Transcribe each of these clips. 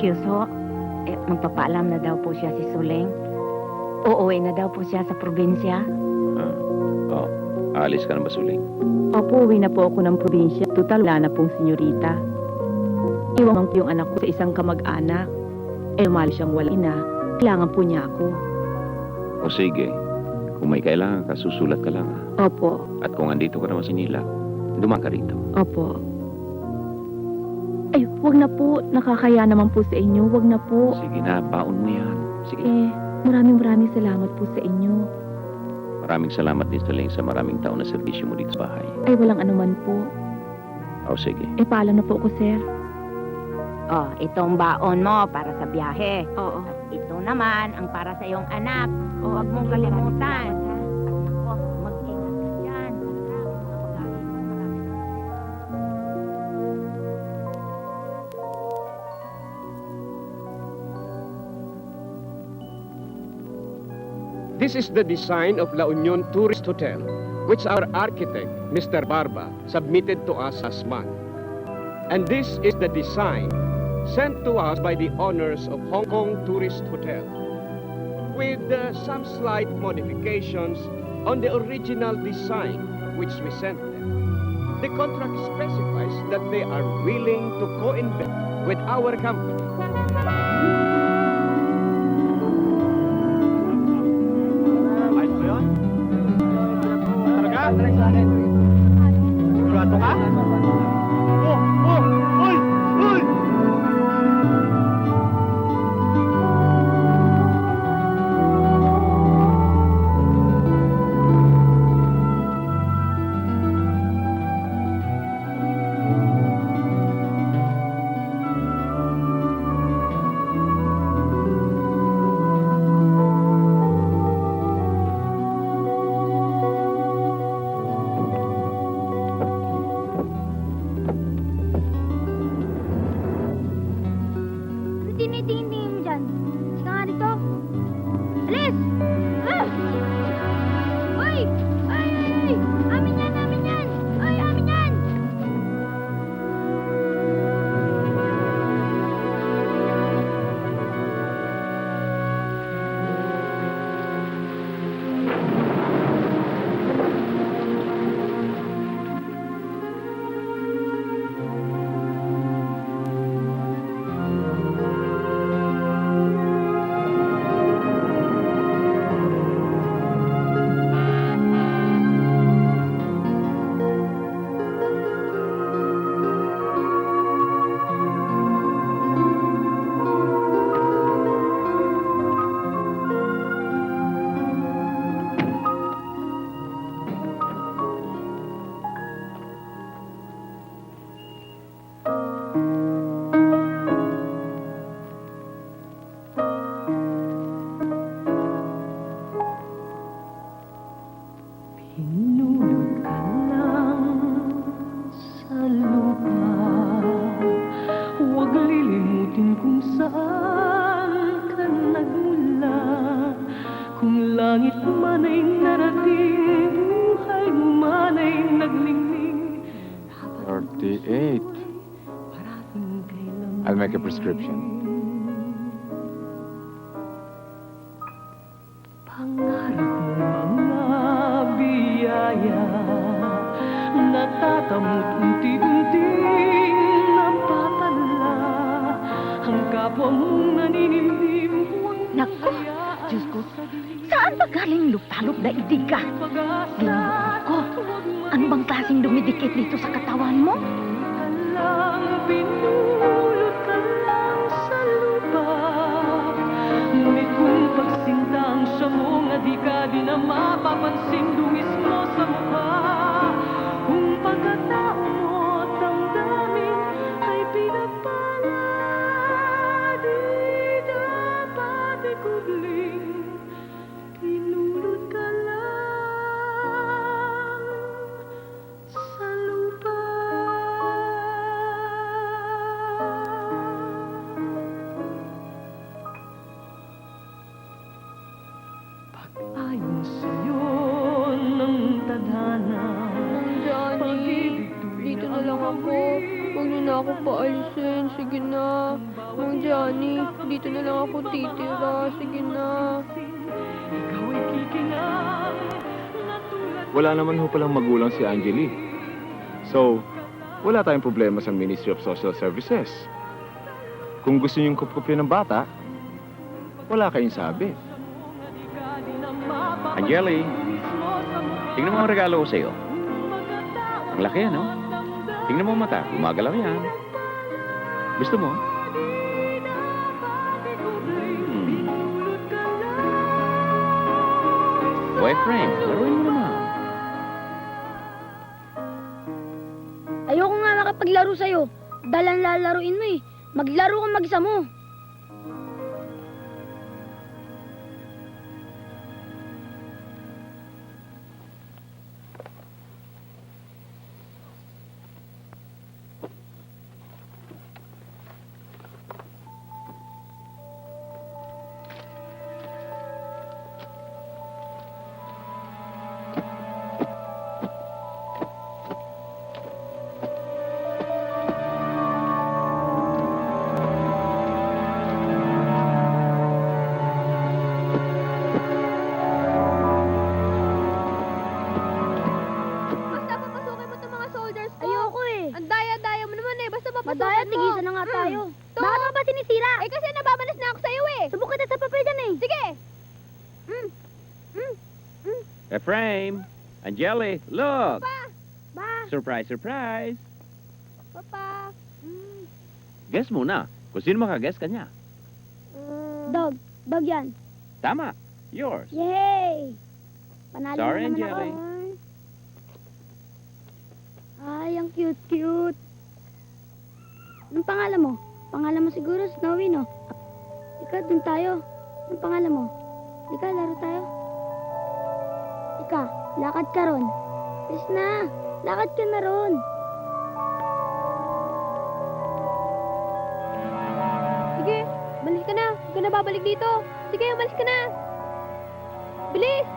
Excuse ho, magpapaalam na daw po siya si Suling. Uuwi na daw po siya sa probinsya. Oh, aalis ka na ba, Suling? Opo, uwi na po ako ng probinsya. Tutal, wala na pong senyorita. Iwan ko yung anak ko sa isang kamag-anak. Umalis siyang wala ina. Kailangan po niya ako. O sige, kung may kailangan ka, susulat ka lang. Ha? Opo, At kung andito ka naman sa Manila, dumaan ka rito. opo. Ay, wag na po. Nakakaya naman po sa inyo. Wag na po. Sige na, baon mo yan. Sige. Maraming salamat po sa inyo. Maraming salamat din, Suling, sa maraming taon na serbisyo mo dito sa bahay. Ay, walang anuman po. O sige. Paalam na po ako, sir. Oh, itong baon mo para sa biyahe. Oo. At ito naman ang para sa iyong anak. Huwag mong kalimutan. At nako, mag-ingat ka dyan. This is the design of La Union Tourist Hotel, which our architect, Mr. Barba, submitted to us last month. And this is the design sent to us by the owners of Hong Kong Tourist Hotel, with some slight modifications on the original design which we sent them. The contract specifies that they are willing to co-invest with our company. Sigurado ka? Uy! Uy! Tinitingin mo dyan. Sika nga dito. Alis! Ah! Uy! Ay! Ay! Amin yan! Amin yan! Ay! Amin yan! Hinulog ka lang sa lupa. Huwag lilimutin kung saan ka nagmula. Kung langit man ay narating, buhay mo man ay naglingling. 38. Parating kailanman. I'll make a prescription. Pangarap ng mga biyaya, natatamot unti-unting napapala. Ang kapwa mong naninimdim, huwag Naku, Diyos ko, saan ba galing lupalop na idiga? Ko, ano bang klaseng dumidikit dito sa katawan mo? Pinulot ka lang sa lupa. Ngunit kung pagsintang siya mo nga di ka di na mapapansin, duwis mo sa mukha. Kung pagkatao mo at damdamin ay pinagpala, di dapat ikubling. Pinulot ka lang sa lupa. Pag-ayon sa'yo ako paalisin. Sige na. Mang Johnny, dito na lang ako titira. Sige na. Wala naman ho palang magulang si Angeli. So, wala tayong problema sa Ministry of Social Services. Kung gusto niyong kupkupin ng bata, wala kayong sabi. Angeli, tingnan mo ang regalo ko sa'yo. Ang laki, ano? Tingnan mo ang mata. Gumagalaw yan. Gusto mo? Boyfriend, laruin mo naman. Ayoko nga makapaglaro sa'yo. Dahil ang lalaruin mo eh. Maglaro ka mag-isa mo. Basta papasukin mo itong mga soldiers ko. Ayoko eh. Ang daya-daya mo naman eh. Basta papasukin mo. Madaya, tigisan na nga tayo. Bakit mo ba sinisira? Eh kasi nababanas na ako sa'yo eh. Subukan na sa papel dyan eh. Sige. Ephraim, Angeli, look! Pa. Ba. Surprise, surprise! Papa. Guess muna. Kung sino makaguess kanya. Dog. Dog yan. Tama. Yours. Yay! Panalo Sorry, na naman Angeli. ako. Ay, ang cute-cute. Anong pangalan mo? Pangalan mo siguro, Snowy, no? Ika, dun tayo. Anong pangalan mo? Ika, laro tayo. Ika, lakad ka ron. Yes na, lakad ka na ron. Sige, balik ka na. Huwag ka na babalik dito. Sige, balik ka na. Bilis!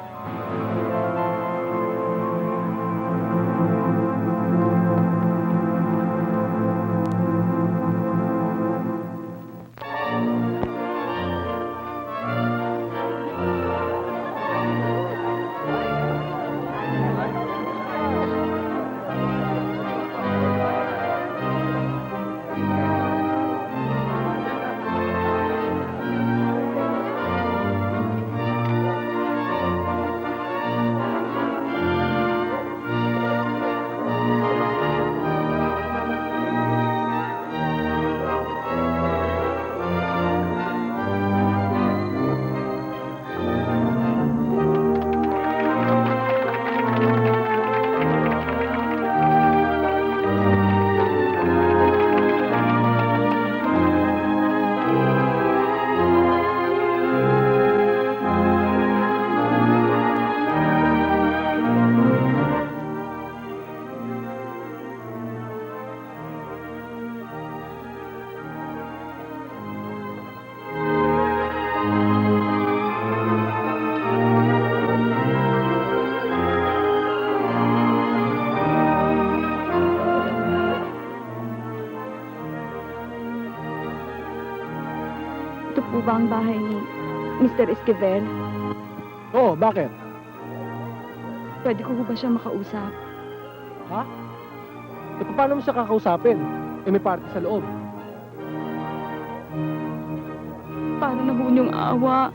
Ito po ba ang bahay ni Mr. Esquivel? Oo, bakit? Pwede ko ba siya makausap? E paano mo siya kakausapin? Eh may party sa loob. Para na ho niyong awa.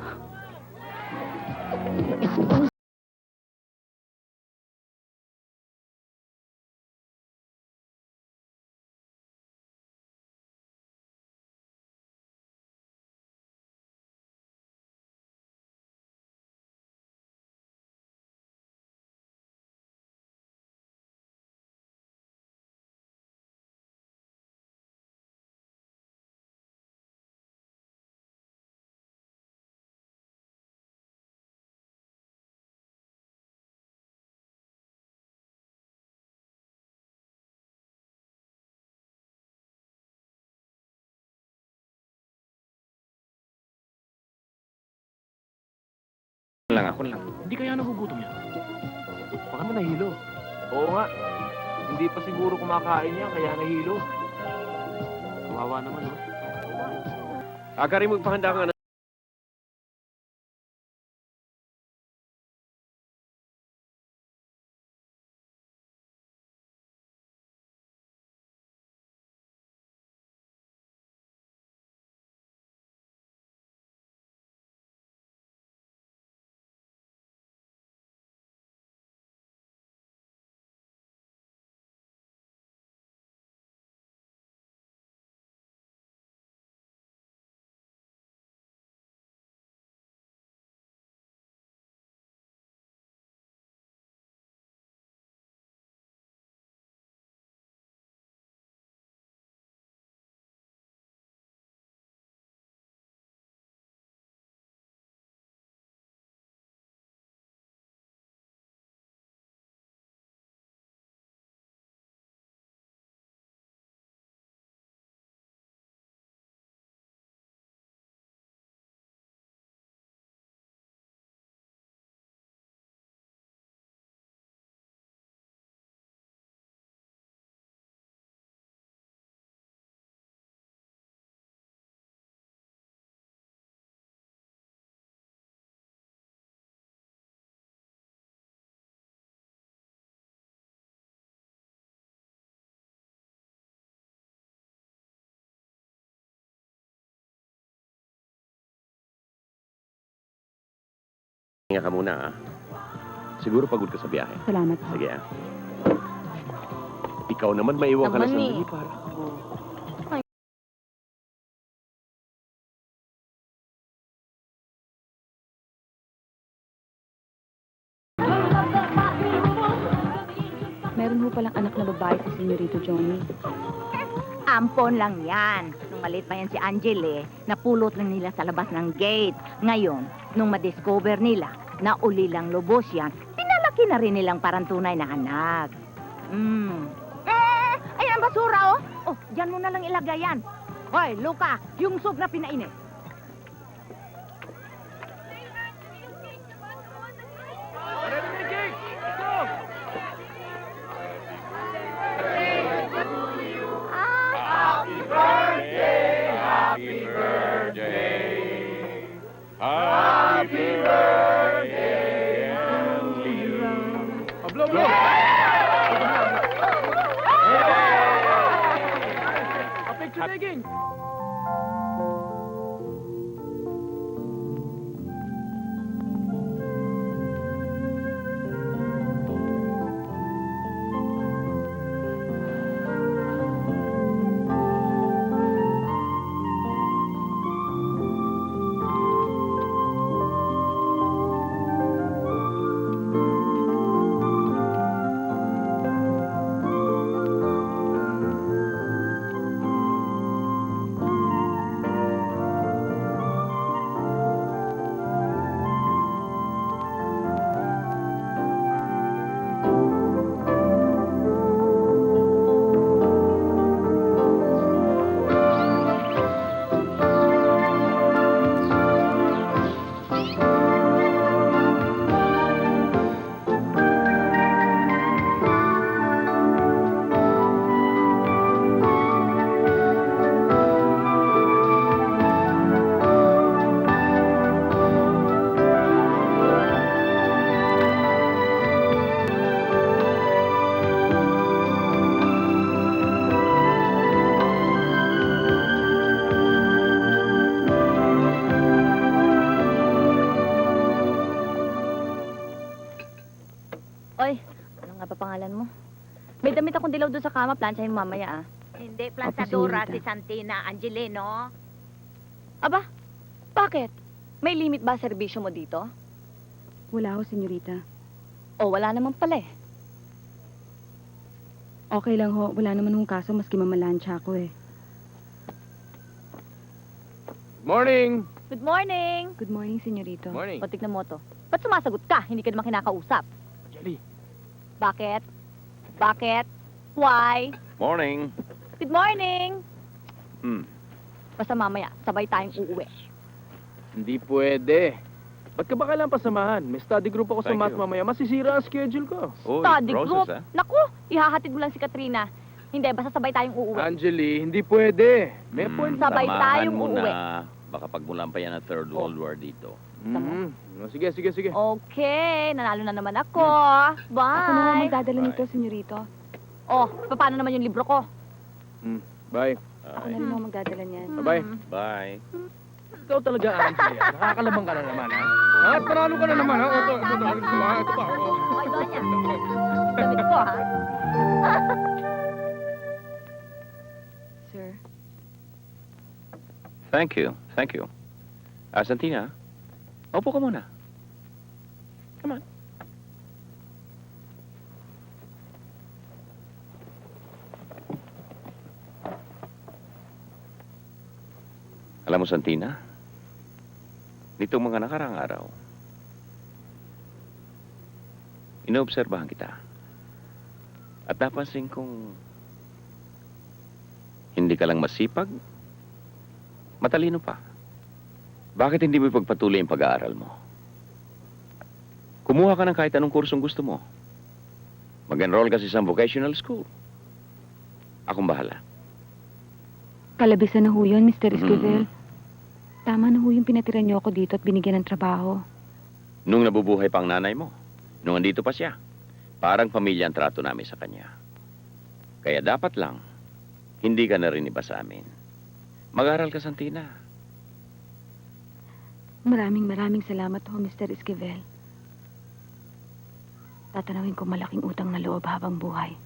Ako lang. Hindi kaya nagugutom yan? Baka mo nahilo. Oo nga. Hindi pa siguro kumakain yan, kaya nahilo. Kawawa naman, no? Agari mo ipahanda ka na. Hinga ka muna, ah. Siguro pagod ka sa biyahe. Salamat. Sige, ah. Ikaw naman maiwan ka na Naman, sandali para. Meron ho palang anak na babae si Senyorito Johnny. Ampon lang yan. Nung maliit pa yan si Angel napulot lang nila sa labas ng gate. Ngayon, nung madiscover nila na uli lang lubos yan, pinalaki na rin nilang parang tunay na anak. Ayan ang basura, oh. Oh, dyan mo na lang ilagay yan. Hoy, Luca, yung soup na pinainit. Happy birthday. Happy birthday. Blow, blow! A picture taking! Oy, ano nga ba pangalan mo? May damit akong dilaw doon sa kama, planchahin mo mamaya ah. Hindi, plansadora Opo, si señorita. Santina Angelino. Aba, bakit? May limit ba serbisyo mo dito? Wala ho, Senyorita. O wala naman pala eh. Okay lang ho. Wala naman hong kaso maski mamalansya ako eh. Morning! Good morning! Good morning, Senyorito. Morning. O tignan mo to. Ba't sumasagot ka? Hindi ka naman kinakausap. Jelly. Bakit? Bakit? Why? Morning. Good morning! Basta mamaya, sabay tayong uuwi. Hindi pwede. Ba't ka ba kailangan pasamahan? May study group ako sa Thank math you. mamaya. Masisira ang schedule ko. Uy, Study roses, group. ah. Naku, ihahatid mo lang si Katrina. Hindi, basta sabay tayong uuwi. Angeli, hindi pwede. May point. Sabay samahan tayong mo uuwi. na. Baka pagmulan pa yan ng Third World War dito. Sige, sige, sige. Okay, nanalo na naman ako. Bye! Ako na lang magdadala Bye. nito, senyorito. Oh, paano naman yung libro ko? Bye. Ako na rin ang magdadala niyan. Bye. Bye. Ikaw talaga, Angeli. Nakakalabang ka na naman, ha? Ha? Panalo ka na naman, ha? Ito pa. Okay, Donya. Damit ko, ha? Sir, Thank you. Thank you. Santina, upo ka muna. Come on. Alam mo, Santina, nitong mga nakarang araw, inoobserbahan kita. At napansin kong hindi ka lang masipag, matalino pa. Bakit hindi mo ipagpatuloy ang pag-aaral mo? Kumuha ka ng kahit anong kursong gusto mo. Mag-enroll ka sa isang vocational school. Akong bahala. kalabisan na ho yun, Mr. Esquivel. Mhm. Tama na ho yung pinatira niyo ako dito at binigyan ng trabaho. Nung nabubuhay pa ang nanay mo, nung andito pa siya, parang pamilya ang trato namin sa kanya. Kaya dapat lang, hindi ka na rin iba sa amin. Mag-aral ka, Santina. Maraming salamat ho, Mr. Esquivel. Tatanawin ko malaking utang na loob habang buhay.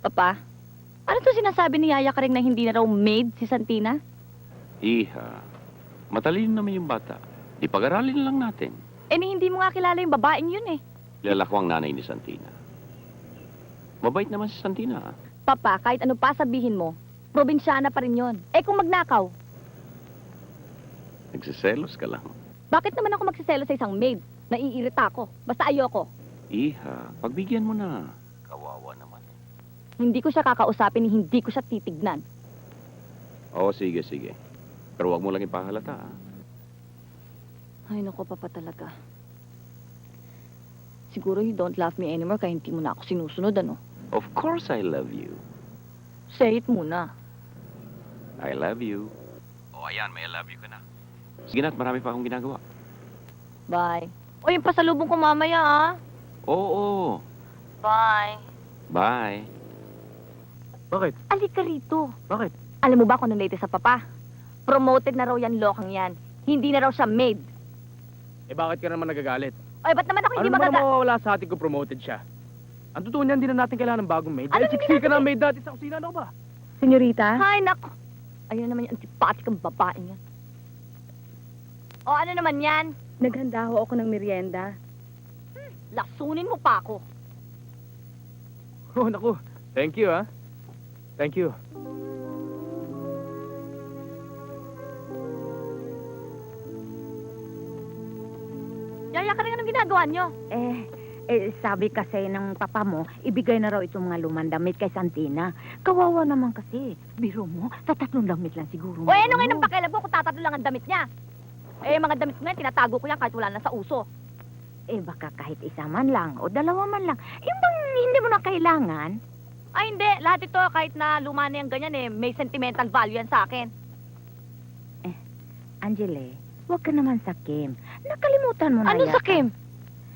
Papa, ano to sinasabi ni Yaya Karing na hindi na raw maid si Santina? Iha, matalino naman yung bata. Di pag-aralin lang natin. Eh, hindi mo nga kilala yung babaeng yun eh. Kilala ko ang nanay ni Santina. Mabait naman si Santina. Papa, kahit ano pa sabihin mo, probinsyana pa rin yun. Eh, kung magnakaw, Nagsiselos ka lang. bakit naman ako magsiselo sa isang maid? Naiirita ako. Basta ayoko. Iha, pagbigyan mo na. Kawawa naman. Hindi ko siya kakausapin, hindi ko siya titignan. Oo, sige. Pero wag mo lang ipahalata, ah. Ay, naku, Papa talaga. Siguro you don't love me anymore kaya hindi mo na ako sinusunod, ano? Of course I love you. Say it muna. I love you. Oh, ayan, may I love you ka na. Sige na, at marami pa akong ginagawa. Bye. O, yung pasalubong ko mamaya, ah. Oo. Bye. Bye. Bakit? Alika rito. Bakit? Alam mo ba kung anong latest sa Papa? Promoted na raw yan, lokang yan. Hindi na raw siya maid. Eh, bakit ka naman nagagalit? Ay, ba't naman ako Ano hindi naman ang magaga... mawawala sa atin kung promoted siya? Ang totoo niyan, hindi na natin kailangan ng bagong maid. Ano Dahil siksika na ang maid dati sa kusina, ano ba? Senyorita? Ay, naku. Ayun naman yung antipatikang babaeng yan. O, ano naman yan? Naghanda ho ako ng merienda. Lasunin mo pa ako. Oh, naku. Thank you, ha? Thank you. Yaya ka rin, anong ginagawa nyo? Sabi kasi ng papa mo, ibigay na raw itong mga lumang damit kay Santina. Kawawa naman kasi. Biro mo, sa 3 damit lang siguro. O, ano ngayon ang pakialam mo kung tatatlo lang ang damit niya? Eh, mga damit ko yan, tinatago ko yan kahit wala na sa uso. Baka kahit isa man lang o 2 man lang. Yung bang hindi mo na kailangan? Ay, hindi. Lahat ito, kahit na luma na yung ganyan, may sentimental value yan sa akin. Angele, huwag ka naman sakim. Nakalimutan mo na Ano yata. sa Kim?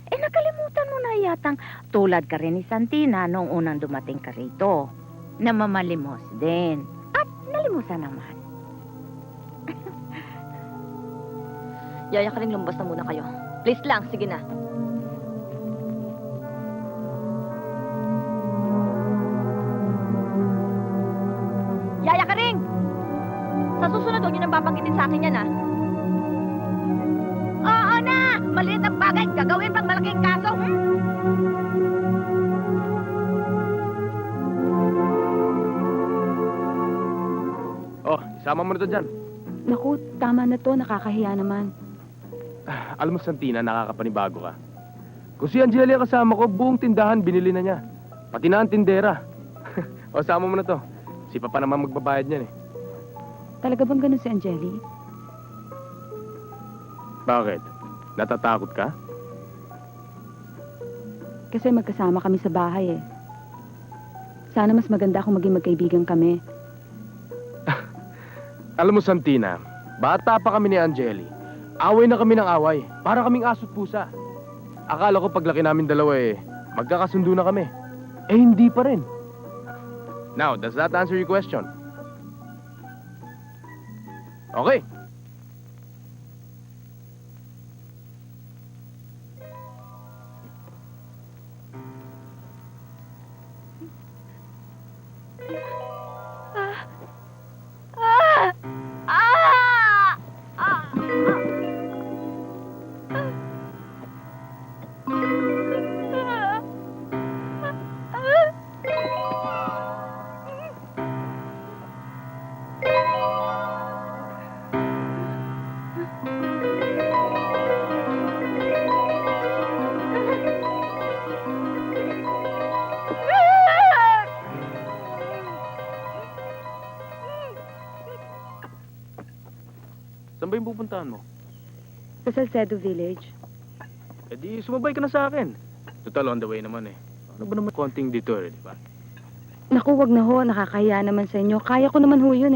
Nakalimutan mo na yatang tulad ka rin ni Santina noong unang dumating ka rito. Na mamalimos din. At nalimusan naman. Yaya ka rin, lumbas na muna kayo. Please lang, sige na. Yaya ka rin! Sa susunod, huwag niyo nang babanggitin sa akin yan, ha? Oo na! Maliit ang bagay, gagawin pang malaking kaso. Oh, isama mo na to dyan. Naku, tama na to. Nakakahiya naman. Alam mo, Santina, nakakapanibago ka. Kung si Angeli ang kasama ko, buong tindahan binili na niya. Pati na ang tindera. O, sama mo na to. Si Papa naman magbabayad niyan eh. Talaga bang ganun si Angeli? Bakit? Natatakot ka? Kasi magkasama kami sa bahay eh. Sana mas maganda kung maging magkaibigan kami. Alam mo, Santina, bata pa kami ni Angeli. Away na kami ng away. Para kaming aso't pusa. Akala ko paglaki namin dalawa magkakasundo na kami. Hindi pa rin. Now, does that answer your question? Okay. Saan ba yung pupuntahan mo? Sa Salcedo Village. Di sumabay ka na sa akin. Total on the way naman Ano ba naman konting detour, di ba? Naku, wag na ho. Nakakahiya naman sa inyo. Kaya ko naman ho yun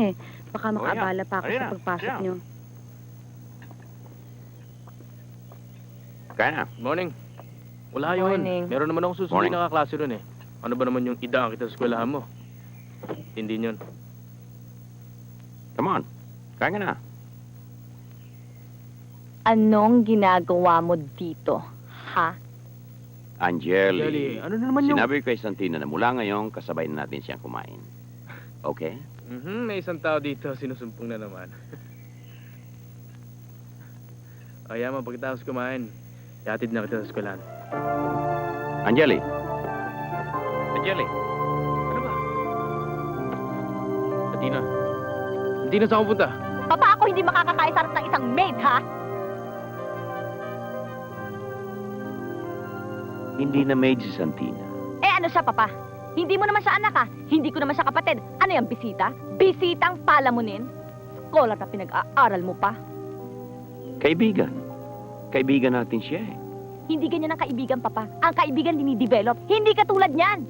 Baka Oh, yeah. makaabala pa ako Oh, sa yeah. pagpasok Yeah. nyo. Kaya na. Morning. Wala yun. Morning. Meron naman akong Morning. susunod na kaklase ron Ano ba naman yung idaan kita sa eskwelahan mo? Hindi yun. Come on. Kaya na. Anong ginagawa mo dito? Ha? Angeli, ano na naman yung... sinabi ko kay Santina na mula ngayon, kasabay na natin siyang kumain. Okay? May isang tao dito, sinusumpong na naman. O yaman, pagkatapos kumain, yatid na kita sa eskwelahan. Angeli. Angeli. Ano ba? Tina. Tina, saan ka punta? Papa, ako hindi makakakaisarap ng isang maid, ha? Hindi na maid si Santina. Ano siya, Papa? Hindi mo naman siya anak, ha? Hindi ko naman siya kapatid. Ano yung bisita? Bisitang palamunin? Scholar na pinag-aaral mo pa? Kaibigan. Kaibigan natin siya Hindi ganyan ang kaibigan, Papa. Ang kaibigan dinidevelop. Hindi katulad niyan.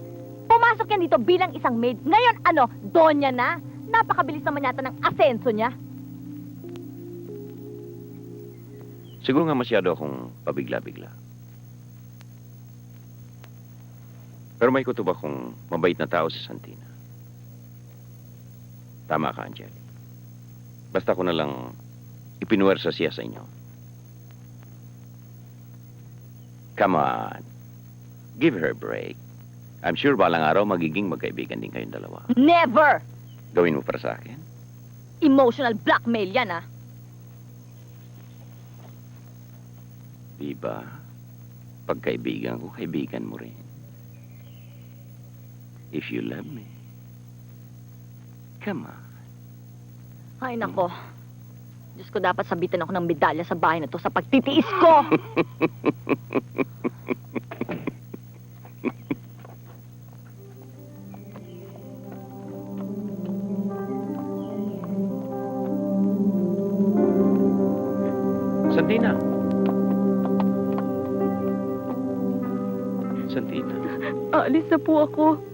Pumasok yan dito bilang isang maid. Ngayon, donya na. Napakabilis naman yata ng asenso niya. Siguro nga masyado akong pabigla-bigla. Pero may kutob akong mabait na tao si Santina. Tama ka, Angeli. Basta ko na lang ipinuwersa siya sa inyo. Come on. Give her a break. I'm sure balang araw magiging magkaibigan din kayong dalawa. Never! Gawin mo para sa akin. Emotional blackmail yan, ha? Diba? Pagkaibigan ko, kaibigan mo rin. If you love me, come on. Ay, nako. Diyos ko, dapat sabitan ako ng medalya sa bahay na to sa pagtitiis ko! Santina. Santina. Aalis na po ako.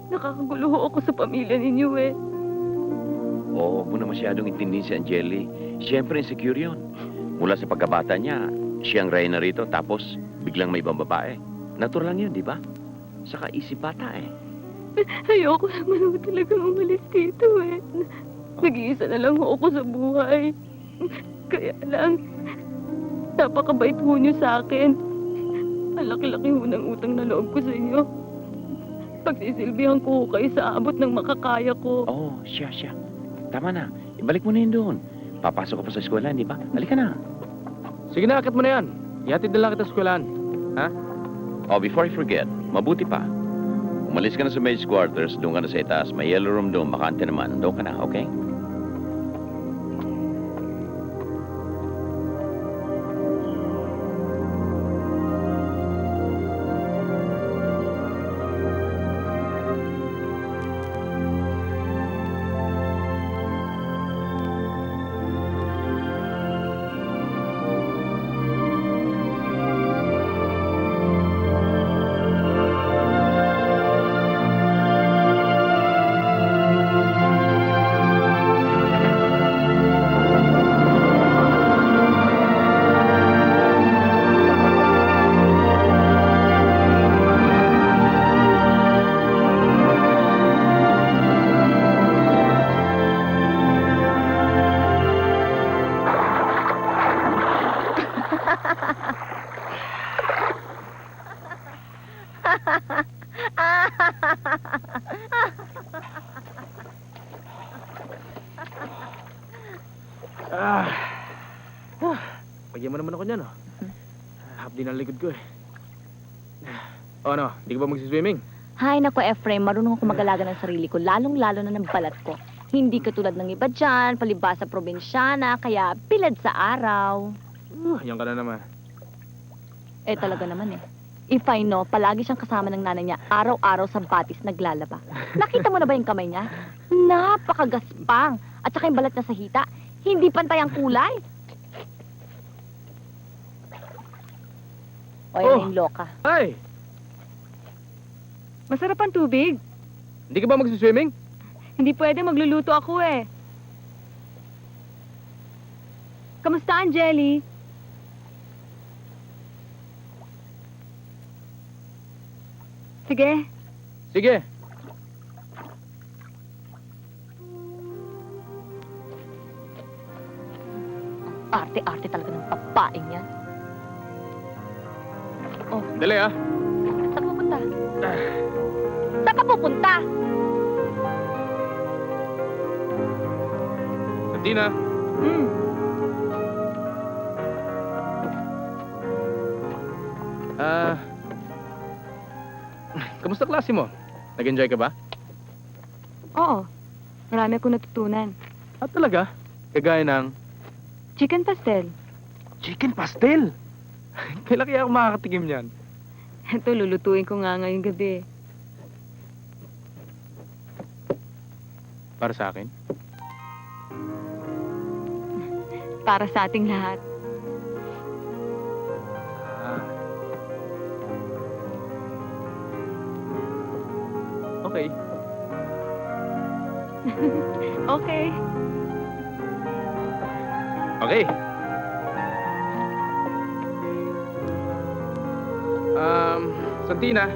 Nakakagulo ho ako sa pamilya ninyo Oo, huwag mo na masyadong intindihin si Angeli. Siyempre, insecure yun. Mula sa pagkabata niya, siyang reyna rito, tapos biglang may ibang babae. Natural lang yun, di ba? Saka isip bata Ayoko naman ho talaga umalis dito Nag-iisa na lang ho ako sa buhay. Kaya lang, napakabait ho niyo sa akin. Ang laki-laki ho ng utang na loob ko sa inyo. Pagsisilbihan ko ho kayo sa abot ng makakaya ko. Oo, siya. Tama na. Ibalik mo na yun doon. Papasok ka pa sa eskwela, di ba? Halika na. Sige na, akit mo na yan. Ihatid na lang kita sa eskwelahan. Oh, before I forget, mabuti pa. Umalis ka na sa maid's quarters, doon ka na sa itaas. May yellow room doon, bakante naman. Doon ka na, okay? Pagyan mo naman ako niyan, oh. Hapdi ng likod ko, eh. O ano, di ka ba magsiswimming? Hay nako, Efrem, marunong ako mag-alaga ng sarili ko, lalong-lalo na ng balat ko. Hindi katulad ng iba dyan, palibhasa probinsyana, kaya pilad sa araw. Yan ka na naman. Eh talaga naman eh. If I know, palagi siyang kasama ng nanay niya, araw-araw sa batis naglalaba. Nakita mo na ba yung kamay niya? Napakagaspang. At saka yung balat niya sa hita, hindi pantay ang kulay. O yan Oh. yung loka. Ay! Masarap ang tubig. Hindi ka ba magsiswimming? Hindi pwede, magluluto ako eh. Kamusta, Angeli? Sige, Sige. Arte-arte talaga ng papaing yan. Dali, ah. Saan ka pupunta? Saan ka pupunta? Santina. Ah... Kamusta klase mo? Nag-enjoy ka ba? oo. Marami akong natutunan. Talaga? Kagaya ng Chicken pastel. chicken pastel. Kailan kaya ako makakatikim niyan? Ito, lulutuin ko nga ngayong gabi. Para sa akin? Para sa ating lahat. Okay. Okay. Okay. Santina.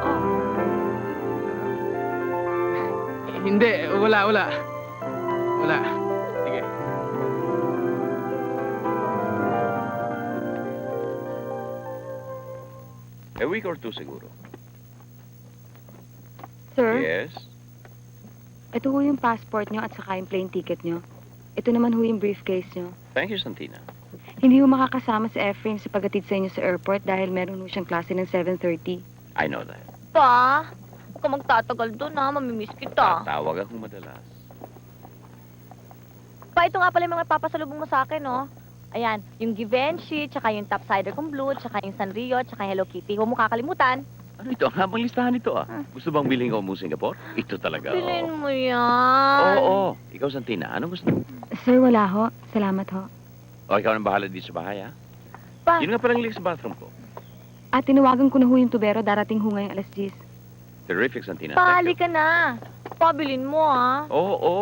Oh, Hindi, wala. Wala. Sige. A week or two siguro. sir, Yes? ito ho yung passport nyo at saka yung plane ticket nyo. Ito naman ho yung briefcase nyo. Thank you, Santina. Hindi ho makakasama si Efrain sa paghatid sa inyo sa airport dahil meron ho siyang klase ng 7:30. I know that. Pa, huwag ka magtatagal doon ha, mamimiss kita. Tatawag akong madalas. Pa, ito nga pala yung mga papasalubong mo sa akin, no? Ayan, yung Givenchy, tsaka yung topsider kong blue, tsaka yung Sanrio, tsaka yung Hello Kitty. Huwag mo kakalimutan. Ano ito? Ang habang listahan ito, ah. Gusto bang bilhin ko mo Singapore? Ito talaga, Bilhin oh. mo yan. Oo. Ikaw, Santina, ano gusto mo? Sir, wala ho. Salamat ho. O, ikaw nang bahala dito sa bahay, ha? Pa, Yun nga palang sa bathroom ko. At tinawagan ko na ho yung tubero, darating ho ngayong alas 10. Terrific, Santina. pahali Thank ka na. Pabilin mo, ha? you. Oo.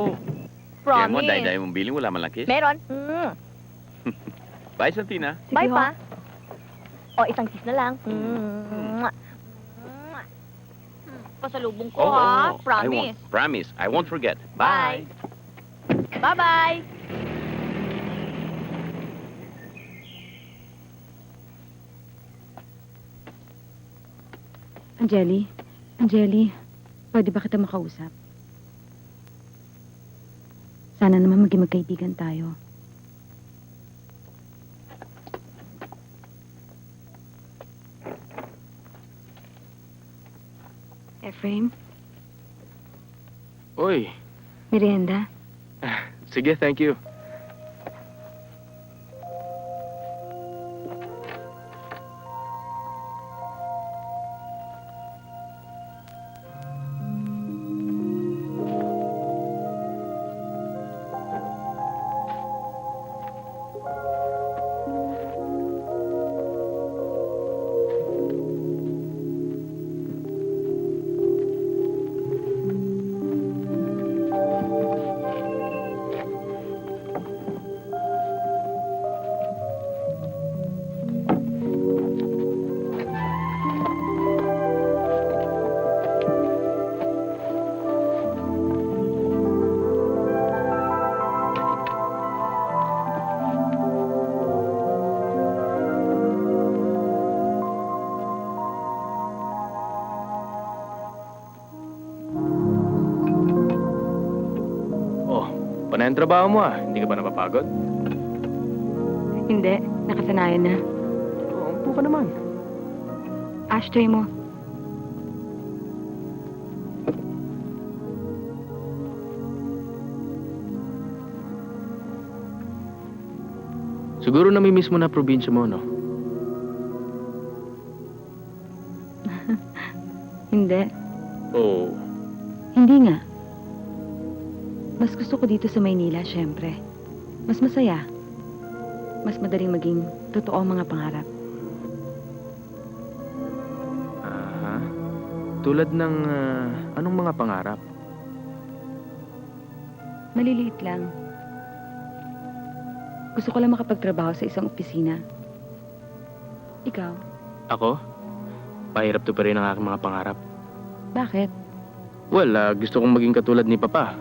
Kaya mo, Promise. dahil mong bilhin, wala man lang kiss. Meron. Bye, Santina. Sige Bye, ho. pa. O, isang kiss na lang. Pasalubong ko, ha? Promise. Promise. I won't forget. Bye. Bye-bye. Angeli, pwede ba kita makausap? Sana naman maging magkaibigan tayo. Efrain, Uy. merienda. Sige, thank you. pa na yung trabaho mo ah. Hindi ka ba napapagod? Hindi, nakasanayan na. Oo, upo ka naman. Ashtray mo. Siguro namimiss mo na probinsya mo, no? Hindi. Oo. Hindi nga. Mas gusto ko dito sa Maynila, syempre. Mas masaya. Mas madaling maging totoo ang mga pangarap. Aha. Tulad ng anong mga pangarap? Maliliit lang. Gusto ko lang makapagtrabaho sa isang opisina. Ikaw, Ako? Pahirap to pa rin ang aking mga pangarap. bakit? Well, gusto kong maging katulad ni Papa.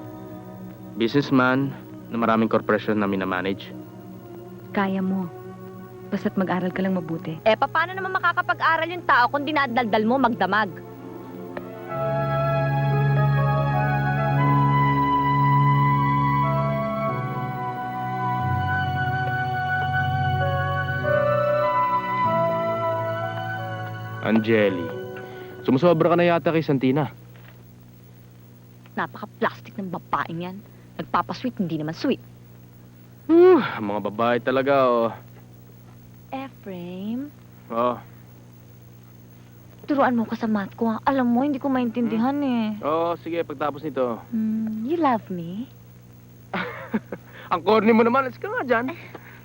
Businessman na maraming korporasyon na minamanage. Kaya mo. Basta't mag-aral ka lang mabuti. Eh, paano naman makakapag-aral yung tao kung dinadaldal mo magdamag? Angeli, sumusobra ka na yata kay Santina. Napaka-plastic ng babaeng yan. Nagpapasweet, hindi naman sweet. Mga babae talaga, oh. Ephraim, Oh, turuan mo ka sa math ko. Alam mo, hindi ko maintindihan eh. oh, sige, pagtapos nito. You love me? Ang corny mo naman, sige nga dyan.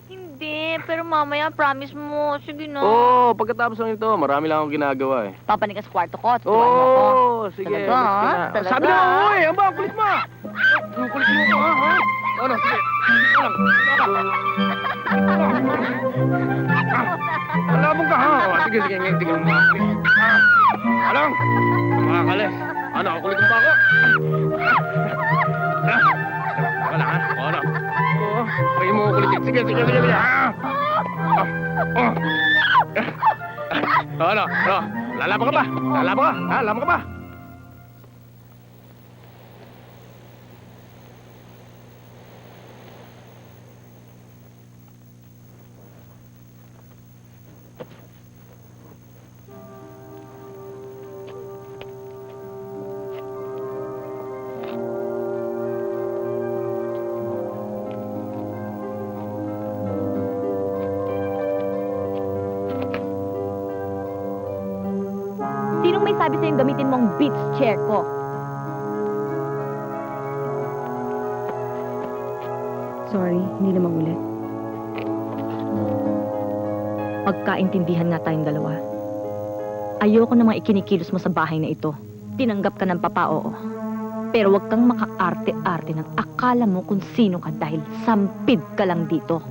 Hindi, pero mamaya, promise mo. Sige na. Oh, pagkatapos ng ito, marami lang akong ginagawa eh. Papanig ka sa kwarto ko. Turuan mo ako. Oh, sige. Talaga, alis ka ha? na. Talaga? Sabi na, oy, ang ba, kulit mo. Ang kulit mo ko, ha? Ano, sige. Alabong ka, ha? Oh, sige, sige, ngayon, tingnan mo. Alang, makakalis. Ano, kulit mo pa ako? Wala, ha? O, ano? Oo, pagin mo kulit. Sige, sige, sige, sige, ha? Ano, ano? Lalaban ka ba? Lalaban ka? Ha? Lalaban ka ba? Sinong may sabi sa'yong gamitin mo ang beach chair ko? Sorry, hindi na maulit. Pagkaintindihan nga tayong dalawa. Ayoko namang ikinikilos mo sa bahay na ito. Tinanggap ka ng papa, oo. Pero huwag kang makaarte-arte ng akala mo kung sino ka dahil sampid ka lang dito.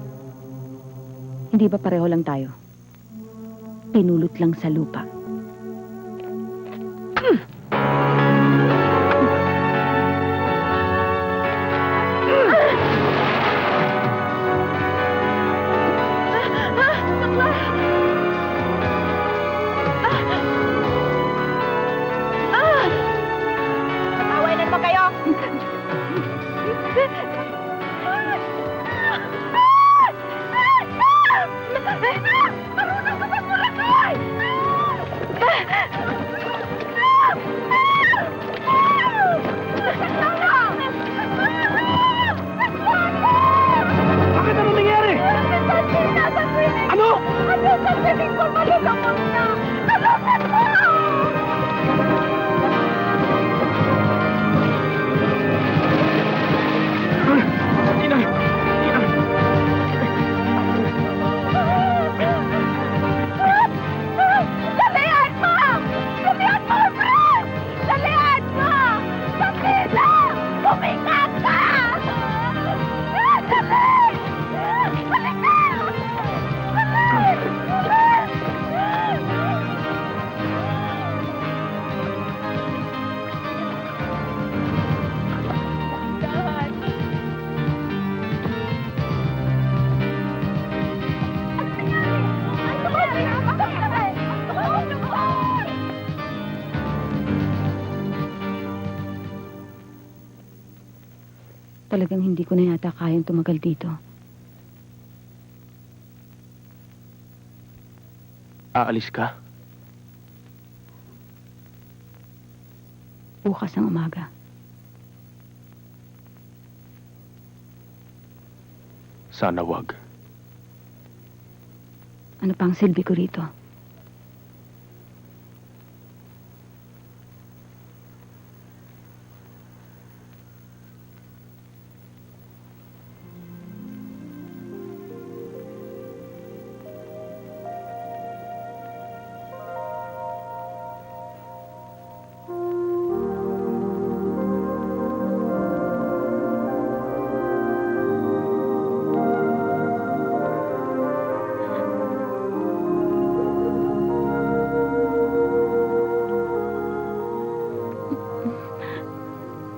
Hindi ba pareho lang tayo? Pinulot lang sa lupa. Awayan mo kayo! Marunong ka ba Talagang hindi ko na yata kayang tumagal dito. Aalis ka? Bukas ng umaga. Sana wag. Ano pang silbi ko rito?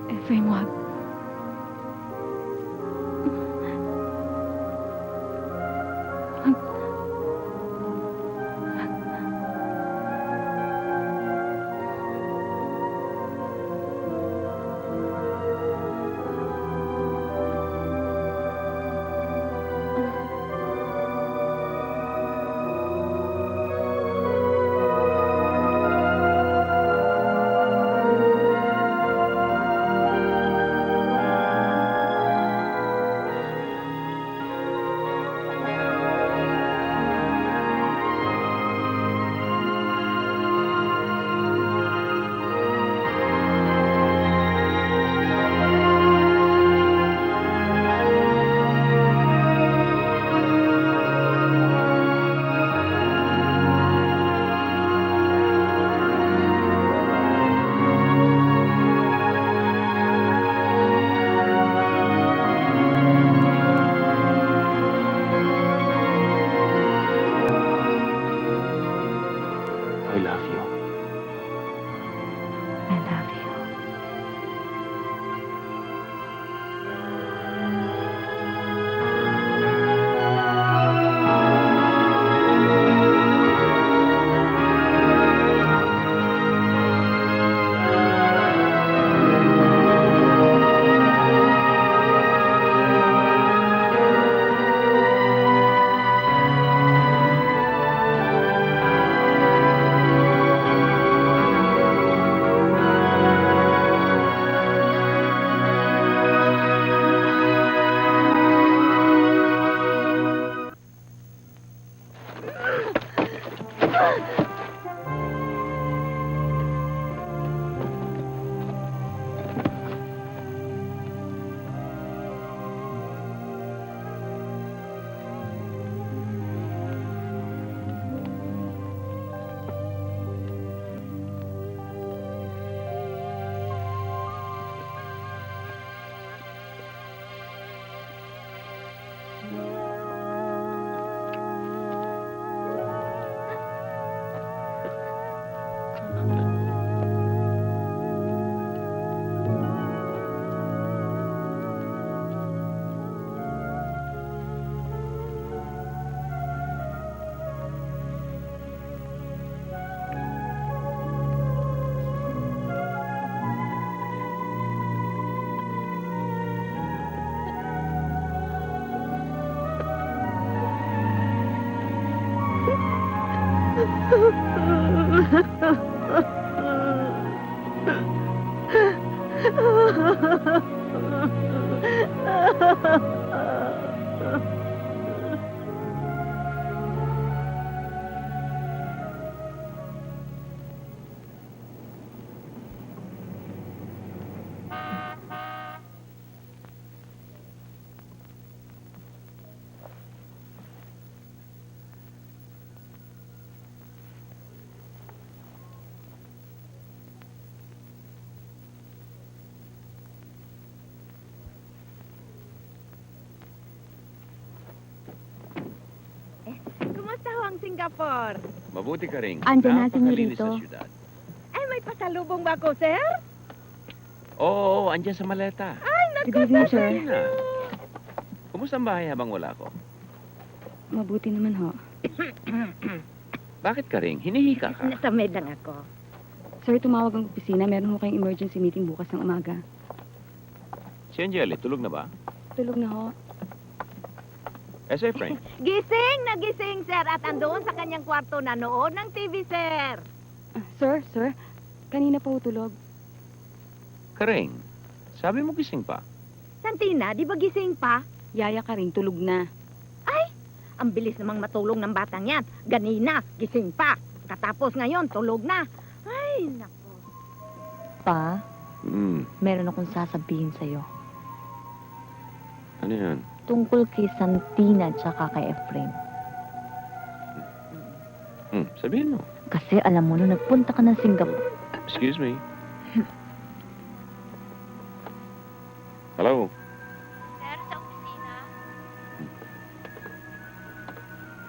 Efraim, wag. I love you. I love you. Kumusta ho ang Singapore? Mabuti ka rin. Andyan natin Napakalinis rito. sa syudad. Ay, may pasalubong ba ako, sir? Oo, andyan sa maleta. Good evening, sir. Sige na. Kumusta ang bahay habang wala ako? Mabuti naman ho. Bakit ka rin? Hinihika ka. Nasa med lang ako. Sir, tumawag ang opisina. Meron ho kayong emergency meeting bukas ng umaga. Si Angeli, tulog na ba? Tulog na ho. Eh, si Efrain. Gising na gising, sir, at andoon sa kanyang kwarto nanood ng TV, sir. Sir, kanina pa ho tulog. Karing, sabi mo gising pa. Santina, di ba gising pa? Yaya ka rin, tulog na. Ang bilis namang matulong ng batang yan. Ganina, gising pa. Katapos ngayon, tulog na. Ay, naku. Pa, Hmm, meron akong sasabihin sa'yo. ano yun? Tungkol kay Santina tsaka kay Efrain. Sabihin mo. Kasi alam mo, nung nagpunta ka ng Singapore, Excuse me. Hello? Sir, sa opisina.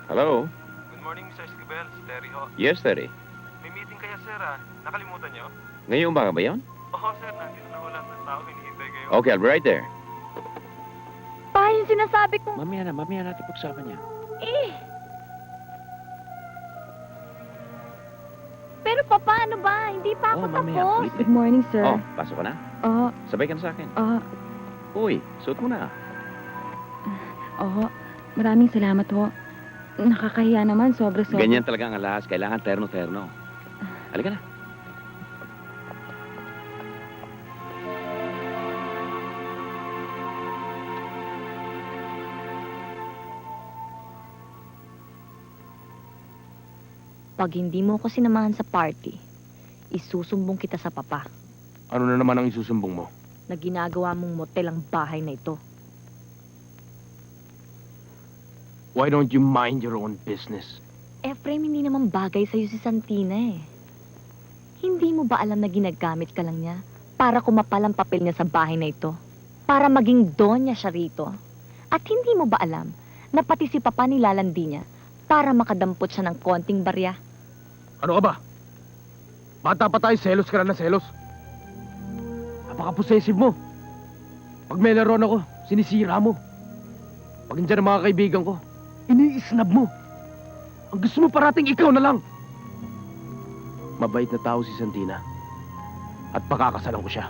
Hello? Good morning, Mr. Esquivel. Si Terry ho. Yes, Terry. May meeting kaya, sir, Nakalimutan niyo? Ngayong umaga ba yun? Oo, sir. Nandito na wala ng tao. Hinihintay kayo. Okay, I'll be right there. pa, yung sinasabi ko. Mamaya natin pag-usapan niya. Pero pa, paano ba? Hindi pa ako mamaya. tapos. Ulit Good morning, sir. Oh, pasok ka na. Oo, Sabay ka na sa akin. Uy, suot mo na. oo. Maraming salamat ho. Nakakahiya naman, sobra-sobra. Ganyan talaga ang alahas. Kailangan terno-terno. Halika na. Pag hindi mo ko sinamahan sa party, isusumbong kita sa papa Ano na naman ang isusumbong mo? na ginagawa mong motel ang bahay na ito. Why don't you mind your own business? Efraim, hindi naman bagay sa'yo si Santina eh. Hindi mo ba alam na ginagamit ka lang niya para kumapal ang papel niya sa bahay na ito? Para maging donya siya rito? At hindi mo ba alam na pati si Papa nilalandi niya para makadampot siya ng konting barya? Ano ka ba? Bata pa tayo, selos ka na ng selos. Napaka-possessive mo. Pag may laruan ako, sinisira mo. Pag nandiyan ang mga kaibigan ko, ini-snub mo. Ang gusto mo parating ikaw na lang. Mabait na tao si Santina. At pakakasalan ko siya.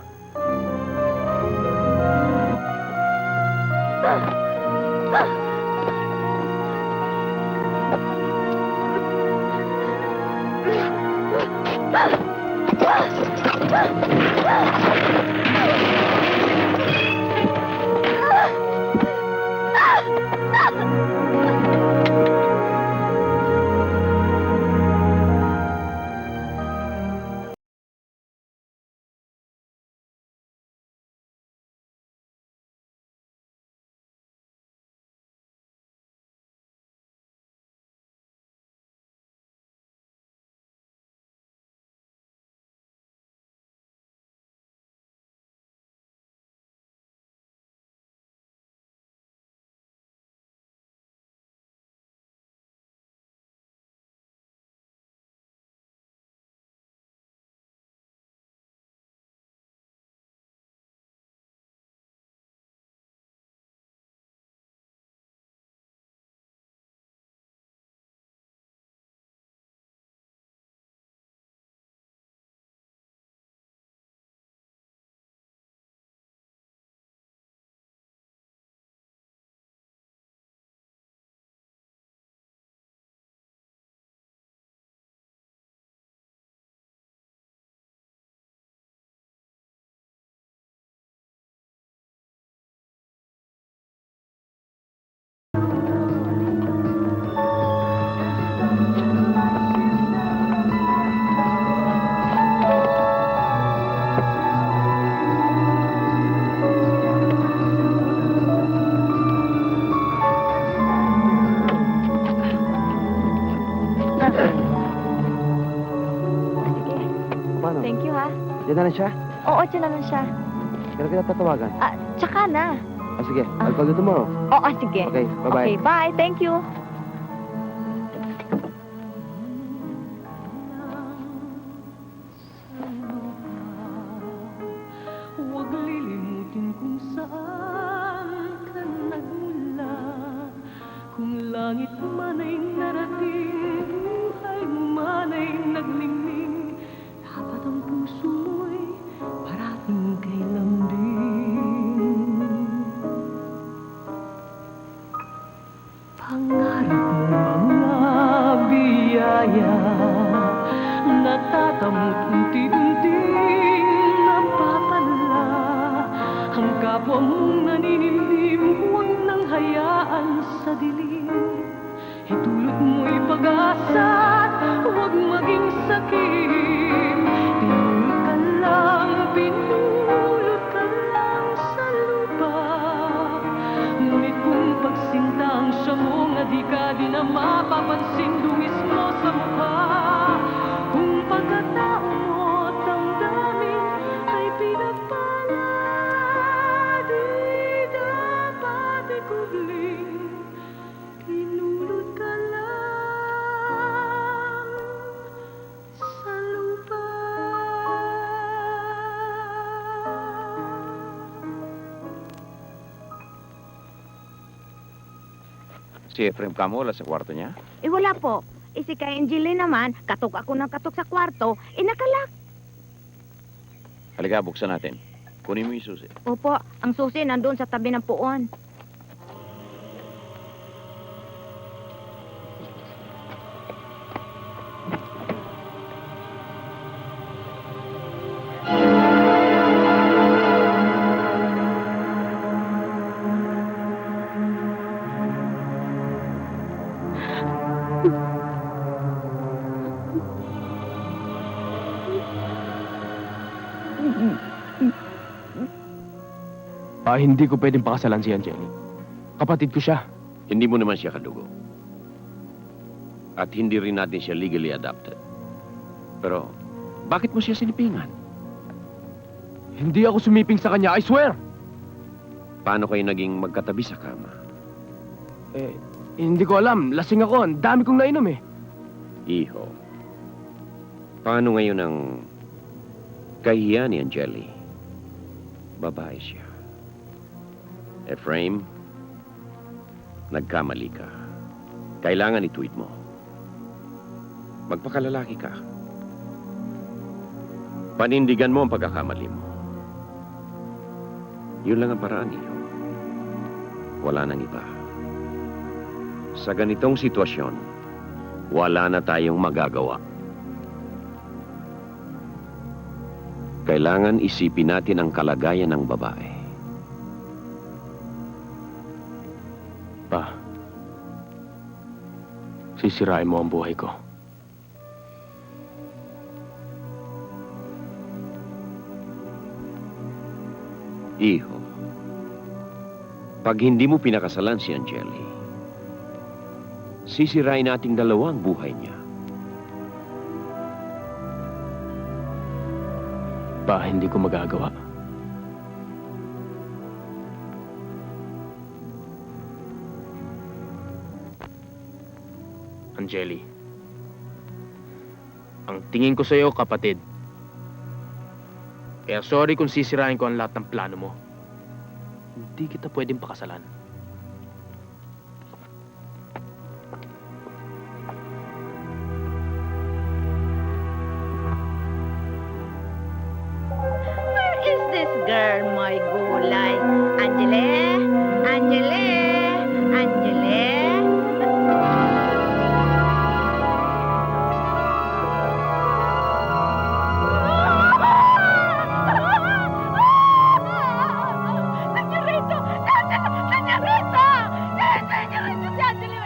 Paano? Thank you ha. Diyan na lang siya? Oo, dyan na lang siya. Kailan kita tatawagan? Tsaka na. Sige, I'll call you tomorrow. Oo, sige. Okay, bye-bye. Okay, bye. Thank you. Huwag lilimutin kung saan ka nagmula. Kung langit man ay narating, buhay mo man ay naglingling, dapat ang puso mo'y parating kay lambing. Ang kapwa mong naninimdim, huwag nang hayaan sa dilim. Itulot mo'y pag-asa, huwag maging sakim. Pinulot ka lang sa lupa. Ngunit kung pagsinta ang siya mo, nga di ka di na mapapansin, dungis mo sa mukha. Kung pagkatao mo damdamin ay pinagpala, di dapat ikubling. Pinulot ka lang sa lupa. Si Efrem kamo, wala sa kwarto niya? Eh wala po. Eh si kay Angeline naman, katok ako ng katok sa kwarto, nakalak. Halika, buksan natin. Kunin mo yung susi. Opo, ang susi nandun sa tabi ng puon. Hindi ko pwedeng pakasalan si Angeli. Kapatid ko siya. Hindi mo naman siya kadugo. At hindi rin natin siya legally adopted. Pero, bakit mo siya sinipingan? Hindi ako sumiping sa kanya, I swear! Paano kayo naging magkatabi sa kama? Hindi ko alam. Lasing ako. Ang dami kong nainom eh. Iho, paano ngayon ang kahihiyan ni Angeli? Babae siya. Efraim, nagkamali ka. Kailangan ituwid mo. Magpakalalaki ka. Panindigan mo ang pagkakamali mo. Yun lang ang paraan niyo. Wala nang iba. Sa ganitong sitwasyon, wala na tayong magagawa. Kailangan isipin natin ang kalagayan ng babae. Pa, sisirain mo ang buhay ko. Iho, pag hindi mo pinakasalan si Angeli, sisirain nating dalawa ang buhay niya. Pa, hindi ko magagawa. Angeli, ang tingin ko sa'yo, kapatid. Kaya sorry kung sisirain ko ang lahat ng plano mo. Hindi kita pwedeng pakasalan. Where is this girl, my gulay? Angele? Angele? Angele? Senyorito! Senyorito! Senyorito! Si Angele!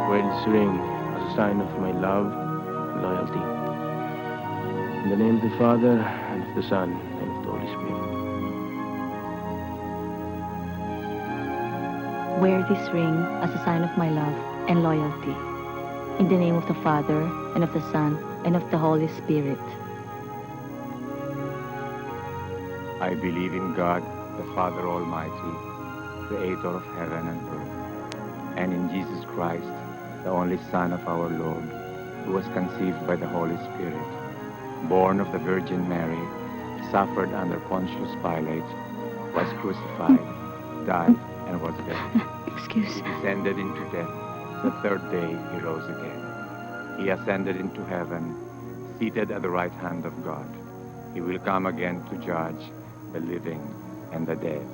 Wear this ring as a sign of my love and loyalty. In the name of the Father, and of the Son, and of the Holy Spirit. wear this ring as a sign of my love and loyalty. In the name of the Father, and of the Son, and of the Holy Spirit. I believe in God, the Father Almighty, creator of heaven and earth, and in Jesus Christ, the only Son of our Lord, who was conceived by the Holy Spirit, born of the Virgin Mary, suffered under Pontius Pilate, was crucified, died, and was buried. Excuse. He descended into death. The third day he rose again. He ascended into heaven, seated at the right hand of God. He will come again to judge the living and the dead.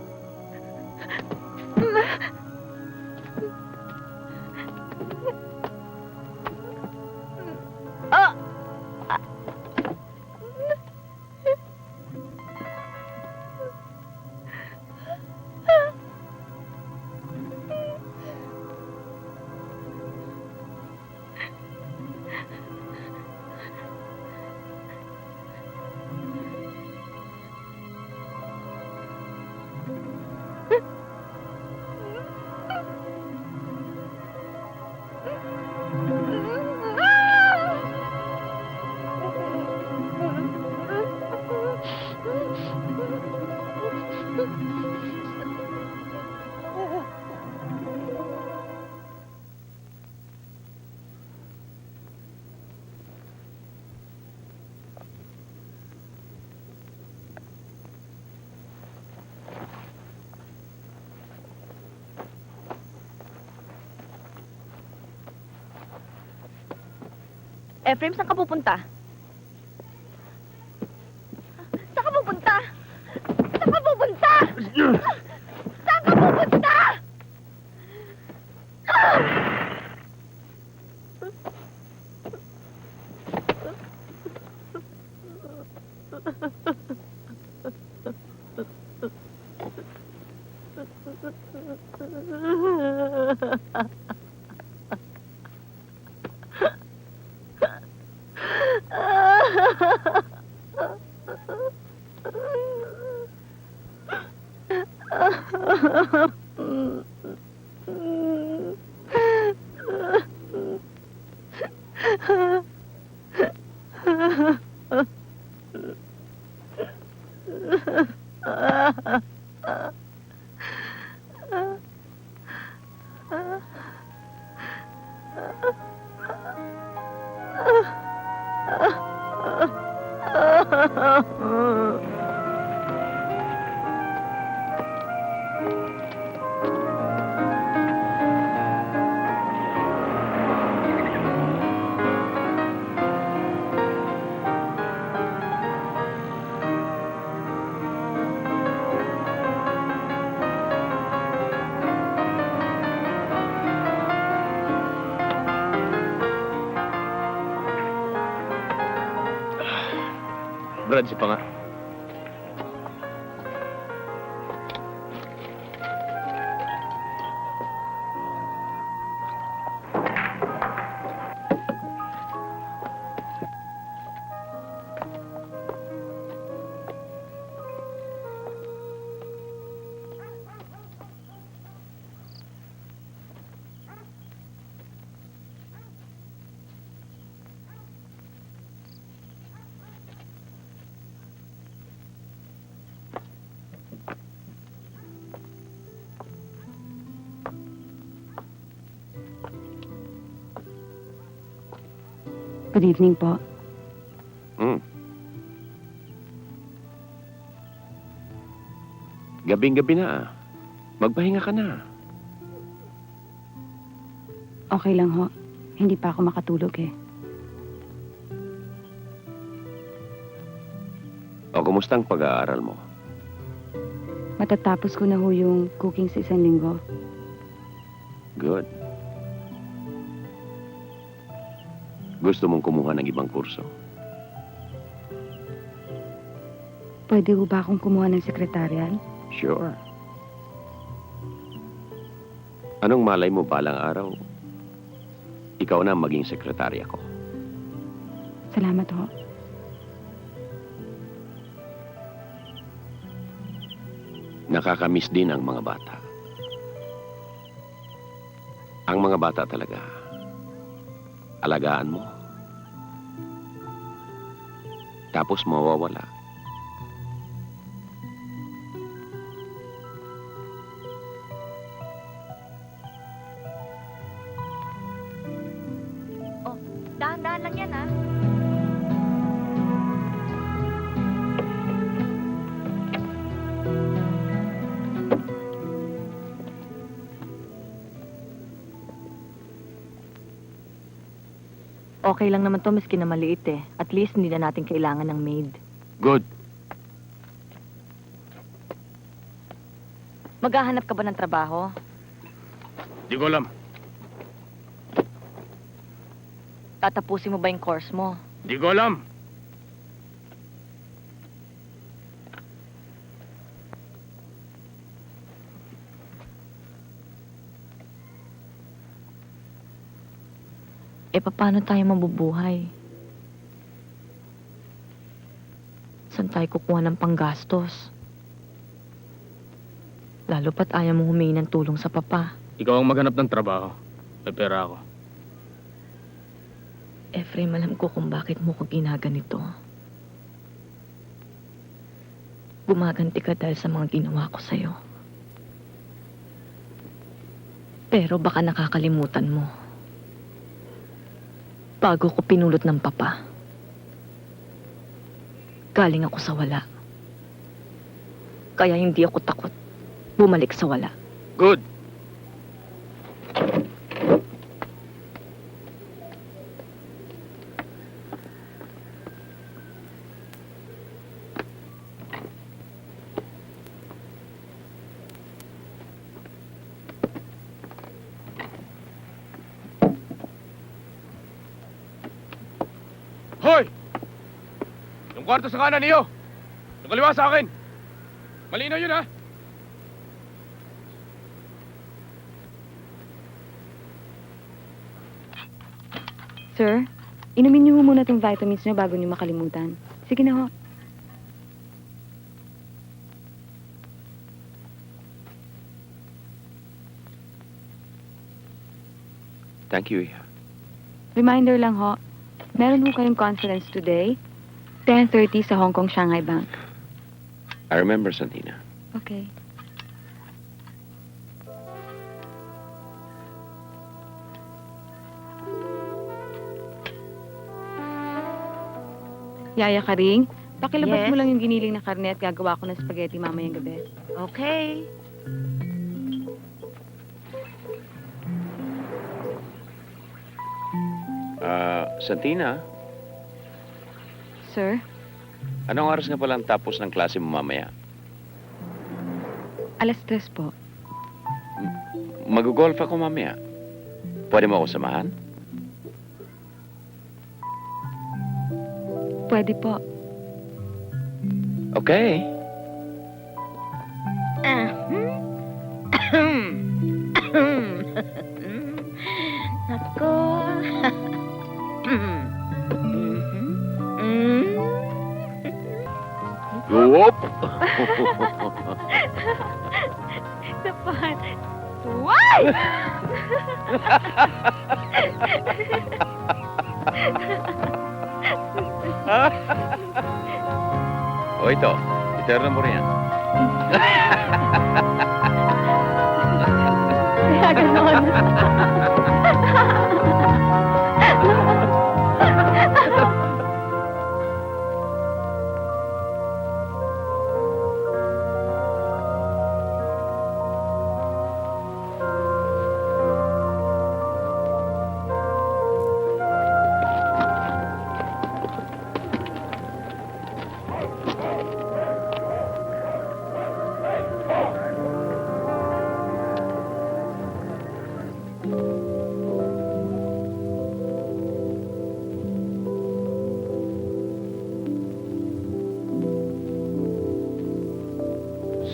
Ephraim, saan ka pupunta? Saan ka pupunta? Saan ka pupunta? Saan ka pupunta? Brad, si pa nga. Good evening po. Gabing-gabi na. Magpahinga ka na. Okay lang ho. Hindi pa ako makatulog eh. O, kumusta ang pag-aaral mo? Matatapos ko na ho yung cooking sa 1 linggo. Good. Gusto mong kumuha ng ibang kurso? Pwede ho ba akong kumuha ng sekretarial? Sure. Anong malay mo balang araw? Ikaw na ang maging sekretarya ko. Salamat ho. Nakakamiss din ang mga bata. Ang mga bata talaga, alagaan mo. Tapos mawawala. Dahan-dahan lang yan, ha? Okay lang naman to, miski na maliit eh. At least hindi na natin kailangan ng maid. Good. Maghahanap ka ba ng trabaho? Di ko alam. Tatapusin mo ba yung course mo? Di ko alam. Paano tayo mabubuhay? Saan tayo kukuha ng panggastos? Lalo pat ayaw mong humingi ng tulong sa papa. Ikaw ang maghanap ng trabaho. May pera ako. Efrem, alam ko kung bakit mo ko ginaganito. Gumaganti ka dahil sa mga ginawa ko sa'yo. Pero baka nakakalimutan mo. Bago ko pinulot ng papa, galing ako sa wala. Kaya hindi ako takot bumalik sa wala. Good. Hoy! Yung kwarto sa kanan niyo! Yung kaliwa sa akin! Malinaw yun, ha? Sir, inumin niyo muna itong vitamins niyo bago niyo makalimutan. Sige na ho. Thank you, Iha. Reminder lang ho, meron ho kayong conference today, 10:30 sa Hong Kong Shanghai Bank. I remember, Santina. Okay. Yaya Karing, pakilabas Yes? mo lang yung giniling na karne at gagawa ko ng spaghetti mamayang gabi. Okay. Santina, Sir, anong oras nga palang tapos ng klase mo mamaya? 3:00 po. Mag-golf ako mamaya. Pwede mo ako samahan? Pwede po. Okay. Nako. Whoop! Dapat. Why? O ito, iterno mo rin yan. Kaya ganon.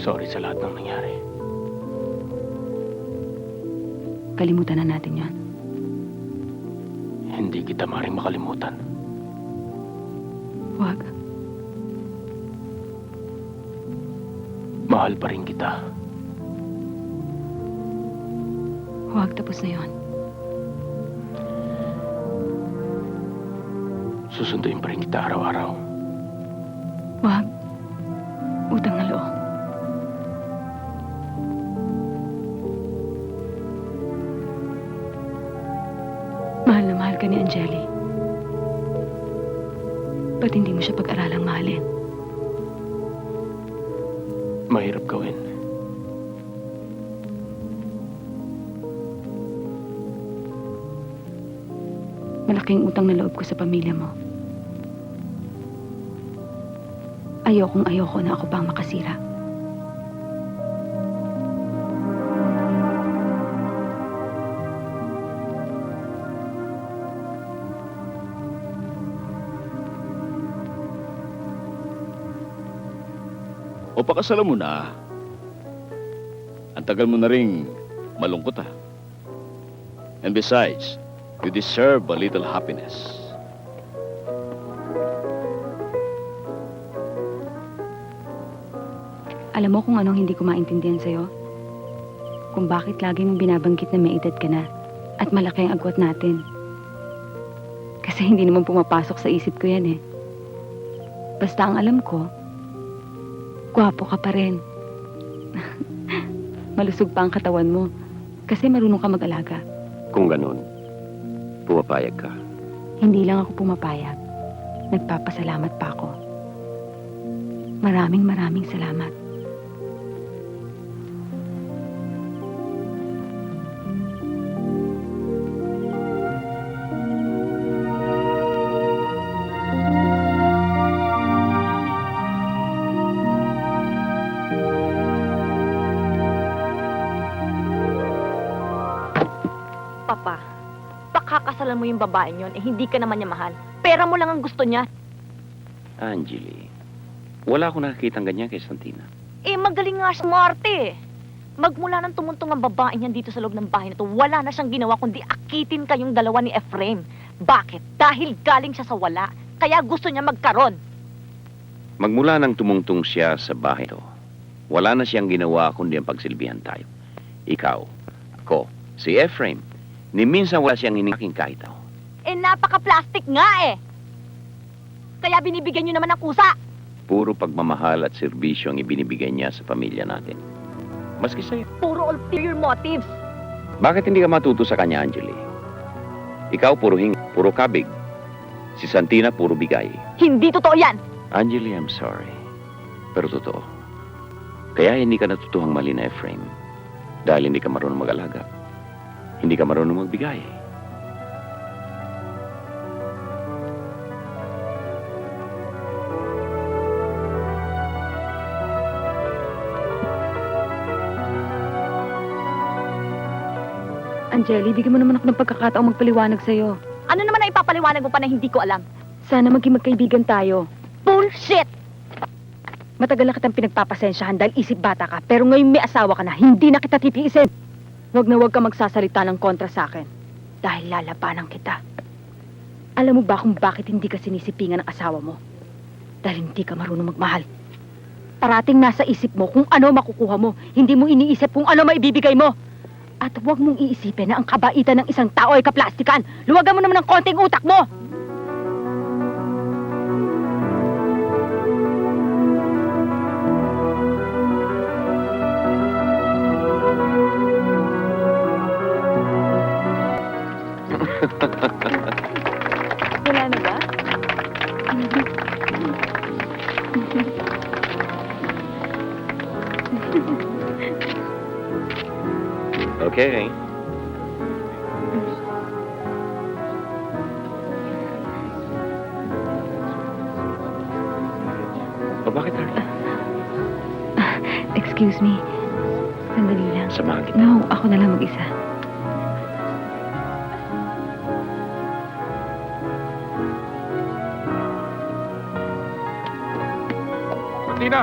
Sorry sa lahat ng nangyari. Kalimutan na natin yan. Hindi kita maring makalimutan. Huwag. Mahal pa rin kita. Huwag, tapos na yon. Susunduin pa rin kita araw-araw. Huwag. Utang na loob. Mahal na mahal ka ni Angeli. Ba't hindi mo siya pag-aralang mahalin? Mahirap gawin. Malaking utang na loob ko sa pamilya mo. Ayoko na ako pang makasira. O pakasalan mo na. Ang tagal mo na ring malungkot ha. And besides, you deserve a little happiness. Alam mo kung anong hindi ko maintindihan sa'yo? Kung bakit lagi mong binabanggit na may edad ka na at malaki ang agwat natin. Kasi hindi naman pumapasok sa isip ko yan eh. Basta ang alam ko, gwapo ka pa rin. Malusog pa ang katawan mo kasi marunong ka mag-alaga. Kung ganun, pumapayag ka. Hindi lang ako pumapayag. Nagpapasalamat pa ako. Maraming salamat. Papa, pakakasalan mo yung babaeng yon, hindi ka naman niya mahal. Pera mo lang ang gusto niya. Angeli, wala akong nakakitang ganyan kay Santina. Magaling nga siya, Marte. Magmula nang tumuntong ang babaeng yan dito sa loob ng bahay na to, wala na siyang ginawa kundi akitin kayong dalawa ni Efraim. Bakit? Dahil galing siya sa wala, kaya gusto niya magkaroon. Magmula nang tumungtong siya sa bahay to, wala na siyang ginawa kundi ang pagsilbihan tayo. Ikaw, ako, si Efraim, ni minsan wala siyang hinihaking kahit ako. Napaka-plastic nga eh. Kaya binibigyan niyo naman ng kusa. Puro pagmamahal at serbisyo ang ibinibigay niya sa pamilya natin. Maski sa'yo. Puro ulterior motives. Bakit hindi ka matuto sa kanya, Angeli? Ikaw puro hing, puro kabig. Si Santina puro bigay. Hindi totoo yan. Angeli, I'm sorry. Pero totoo. Kaya hindi ka natutuhang mali na Efraim. Dahil hindi ka marunong mag-alaga. Hindi ka marunong magbigay. Angeli, bigyan mo naman ako ng pagkakataong magpaliwanag sa'yo. Ano naman ang ipapaliwanag mo pa na hindi ko alam? Sana maging magkaibigan tayo. Bullshit! Matagal na kitang pinagpapasensyahan dahil isip bata ka, pero ngayon may asawa ka na, hindi na kita titiisin. Huwag na huwag ka magsasalita ng kontra sa akin. Dahil lalabanan kita. Alam mo ba kung bakit hindi ka sinisipingan ng asawa mo? Dahil hindi ka marunong magmahal. Parating nasa isip mo kung ano makukuha mo, hindi mo iniisip kung ano maibibigay mo. At huwag mong iisipin na ang kabaitan ng isang tao ay kaplastikan. Luwagan mo naman ng konting utak mo! Wala na ba? Okay. O bakit, Harley? Excuse me. Sandali lang. Samahan kita. No, ako na lang mag-isa. Tina!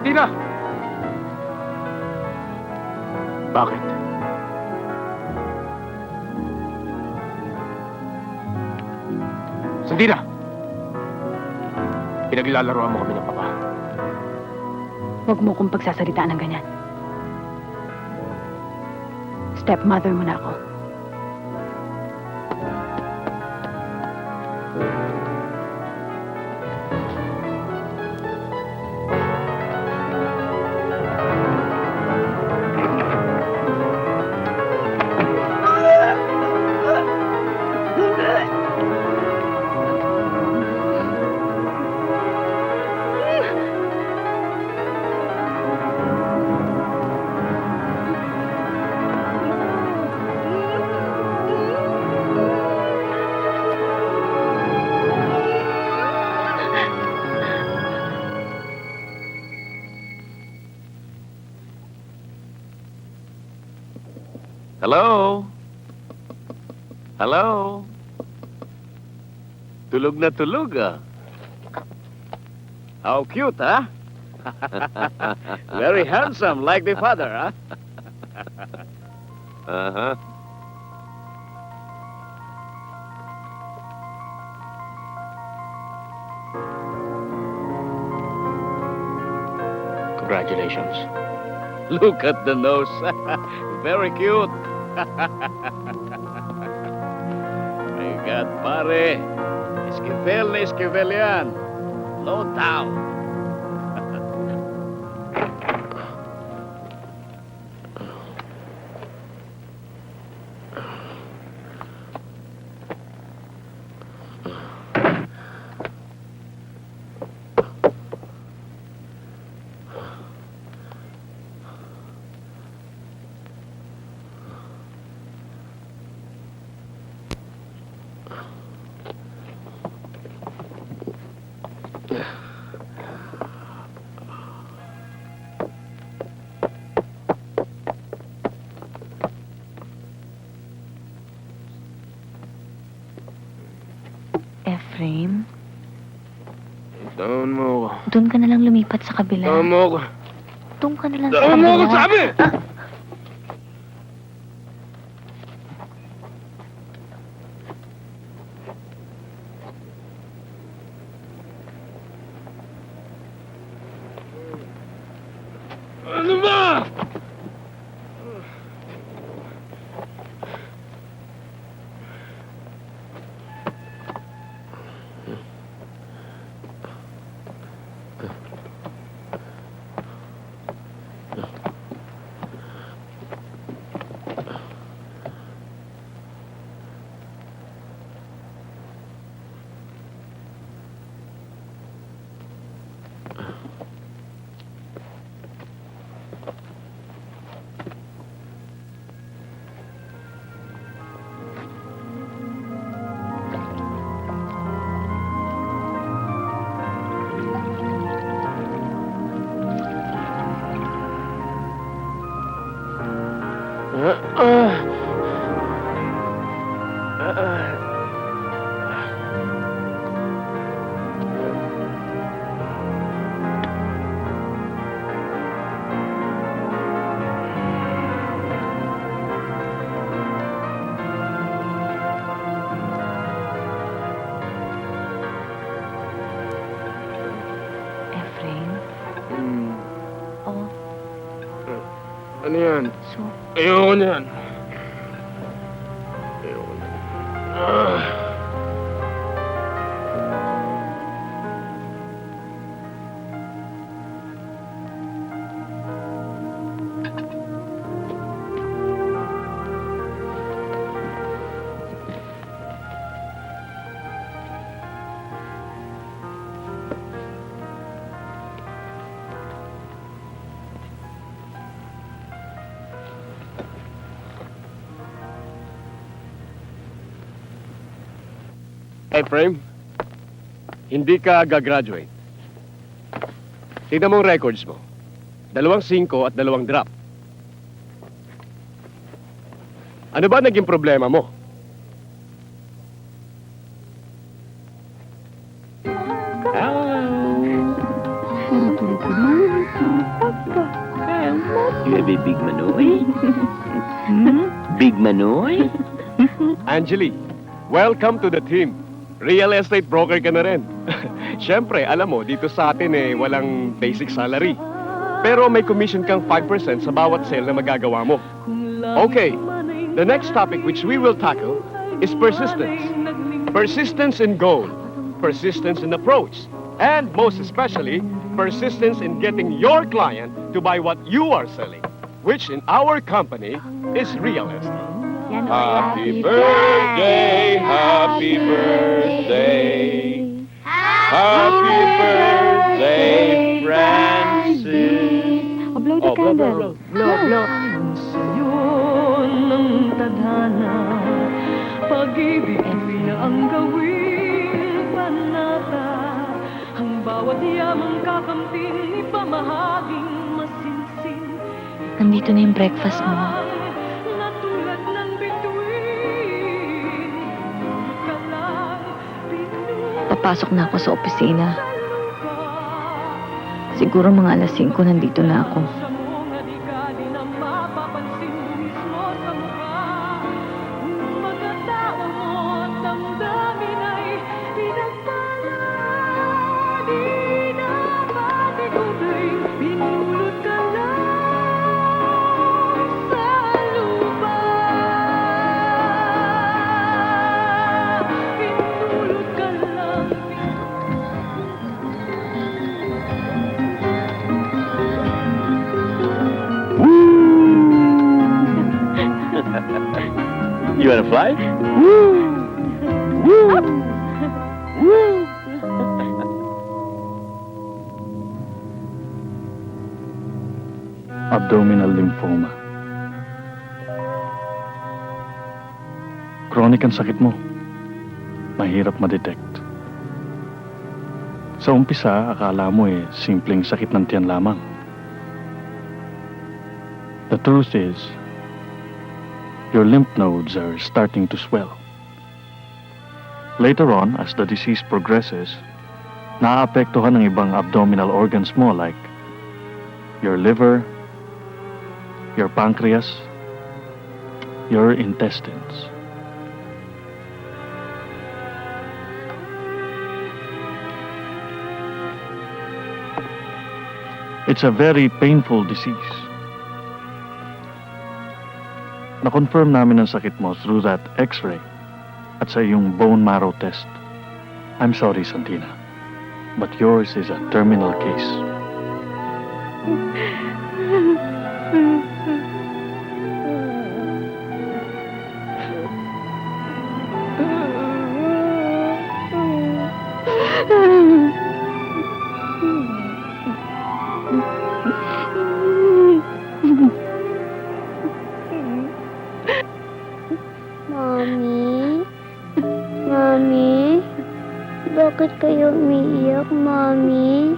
Tina! Bakit? Santina! Pinaglalaroan mo kami ng papa. Huwag mo kong pagsasalitaan ng ganyan. stepmother mo na ako. Hello? Hello? Tulog na tulog, ah. How cute, huh? Very handsome, like the father, huh? Uh-huh. Congratulations. Look at the nose. Very cute. My God, pare. Esquivel na esquivel yan. Low down. Efraim, Tawan mo ako. doon ka na lang lumipat sa kabila. Tawan mo ako. Doon ka na lang sa Tawan mo ako, kabila. sabi! Ano ba? Efraim, oh, Ano yan? so, Ayoko na yan. Ayoko na. Efraim, hindi ka gagraduate. Tignan mo ang records mo. 2 5 at 2 drop. Ano ba naging problema mo? You have a big manoy? Big manoy? Angeli, welcome to the team. Real estate broker ka na rin. Siyempre, alam mo, dito sa atin walang basic salary. Pero may commission kang 5% sa bawat sale na magagawa mo. Okay, The next topic which we will tackle is persistence. Persistence in goal, persistence in approach, and most especially, persistence in getting your client to buy what you are selling, which in our company is real estate. Yan o. Happy birthday, happy birthday. Happy birthday, Francis. Blow the candle. Sa'yo ng tadhana, pag-ibig na ang gawin panata. Ang bawat yamang kakamtin, ipamahaging masinsin. Nandito na yung breakfast mo. Natulad ng bituin, kalang pinuno Papasok na ako sa opisina. sa lupa. Siguro mga alas 5 nandito na ako. Sa mga di ka di na mapapansin mismo sa mukha. Ang pagkatao mo at damdamin ay pinagpala. Di na matiguloy, pinulot ka lang sa lupa. Pinulot ka lang. You wanna fly? Abdominal lymphoma. Chronic ang sakit mo. Mahirap ma-detect. Sa umpisa, akala mo simpleng sakit ng tiyan lamang. The truth is, your lymph nodes are starting to swell. Later on, as the disease progresses, naaapektuhan ng ibang abdominal organs mo like your liver, your pancreas, your intestines. It's a very painful disease. Na-confirm namin ang sakit mo through that x-ray at sa iyong bone marrow test. I'm sorry, Santina, but yours is a terminal case. Mami? Mami? Bakit kayo umiiyak, Mami?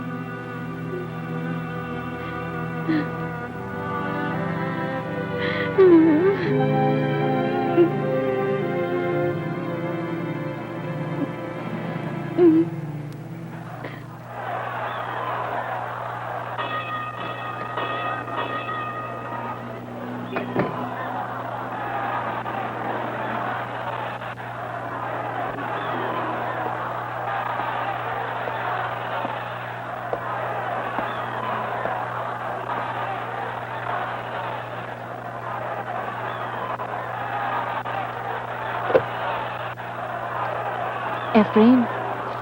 Efrain,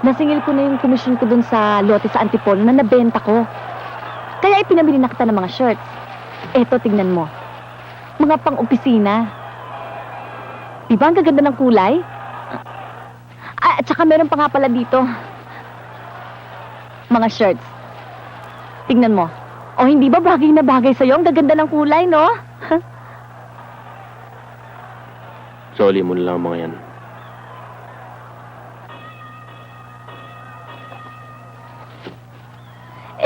nasingil ko na yung komisyon ko dun sa lote sa Antipolo na nabenta ko. Kaya ipinamili na kita ng mga shirts. Eto, tignan mo. Mga pang-opisina. Diba ang gaganda ng kulay? At saka meron pa nga pala dito. Mga shirts. Tignan mo. O hindi ba bagay na bagay sa'yo? Ang gaganda ng kulay, no? Soli mo na lang ang mga yan.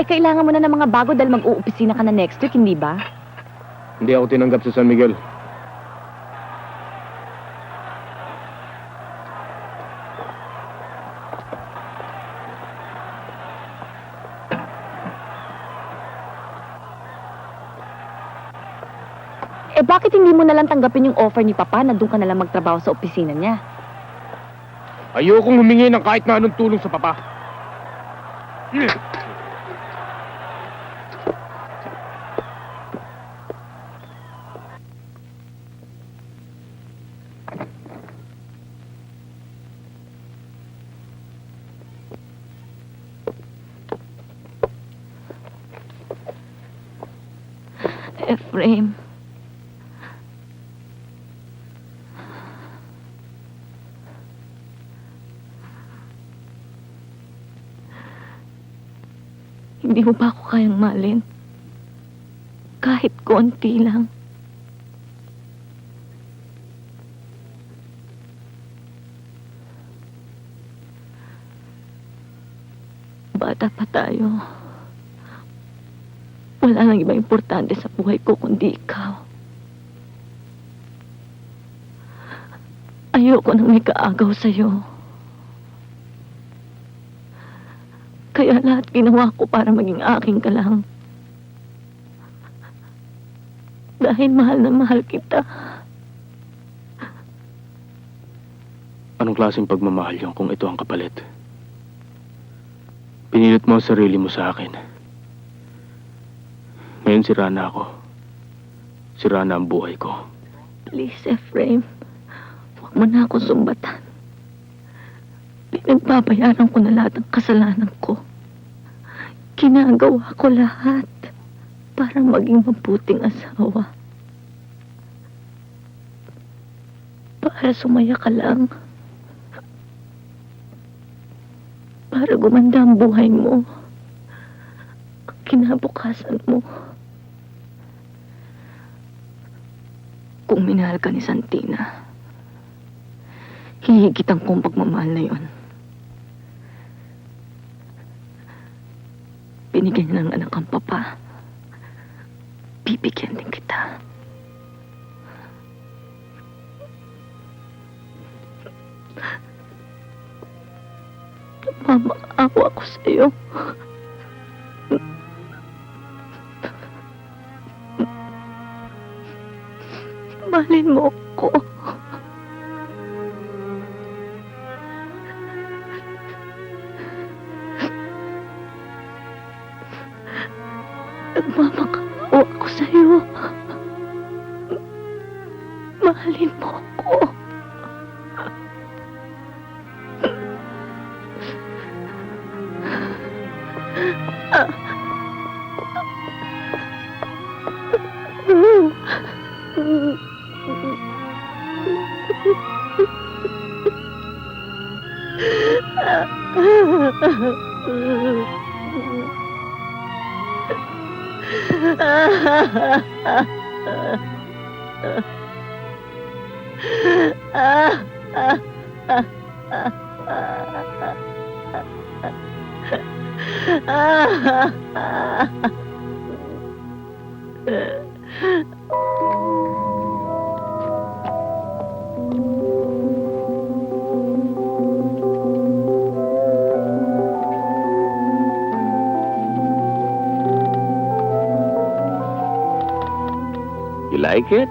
Kailangan mo na ng mga bago dahil mag-uupisina ka na next week, hindi ba? Hindi ako tinanggap sa San Miguel. Bakit hindi mo nalang tanggapin yung offer ni Papa na doon ka nalang magtrabaho sa opisina niya? Ayokong humingi ng kahit na anong tulong sa Papa. Ephraim. Hindi mo ba ako kayang malin? Kahit konti lang. Bata pa tayo. Wala nang iba importante sa buhay ko kundi ikaw. Ayoko nang may kaagaw sa'yo. Kaya lahat ginawa ko para maging aking ka lang. Dahil mahal na mahal kita. Anong klaseng pagmamahal yun kung ito ang kapalit? Pinilit mo ang sarili mo sa akin. Ngayon sira na ako. Sira na ang buhay ko. Please, Ephraim. Huwag mo na ako sumbatan. Pinagbabayaran ko na lahat ng kasalanan ko. Ginagawa ko lahat para maging mabuting asawa. Para sumaya ka lang. Para gumanda ang buhay mo. Ang kinabukasan mo. Kung minahal ka ni Santina, hihigitan ko ang pagmamahal na yon. Binigyan niya ng anak ang papa. Bibigyan din kita. Mamakaawa ako sa'yo. Mahalin mo ako. Nagmamakaawa ako sa'yo. Mahalin mo ako. You like it?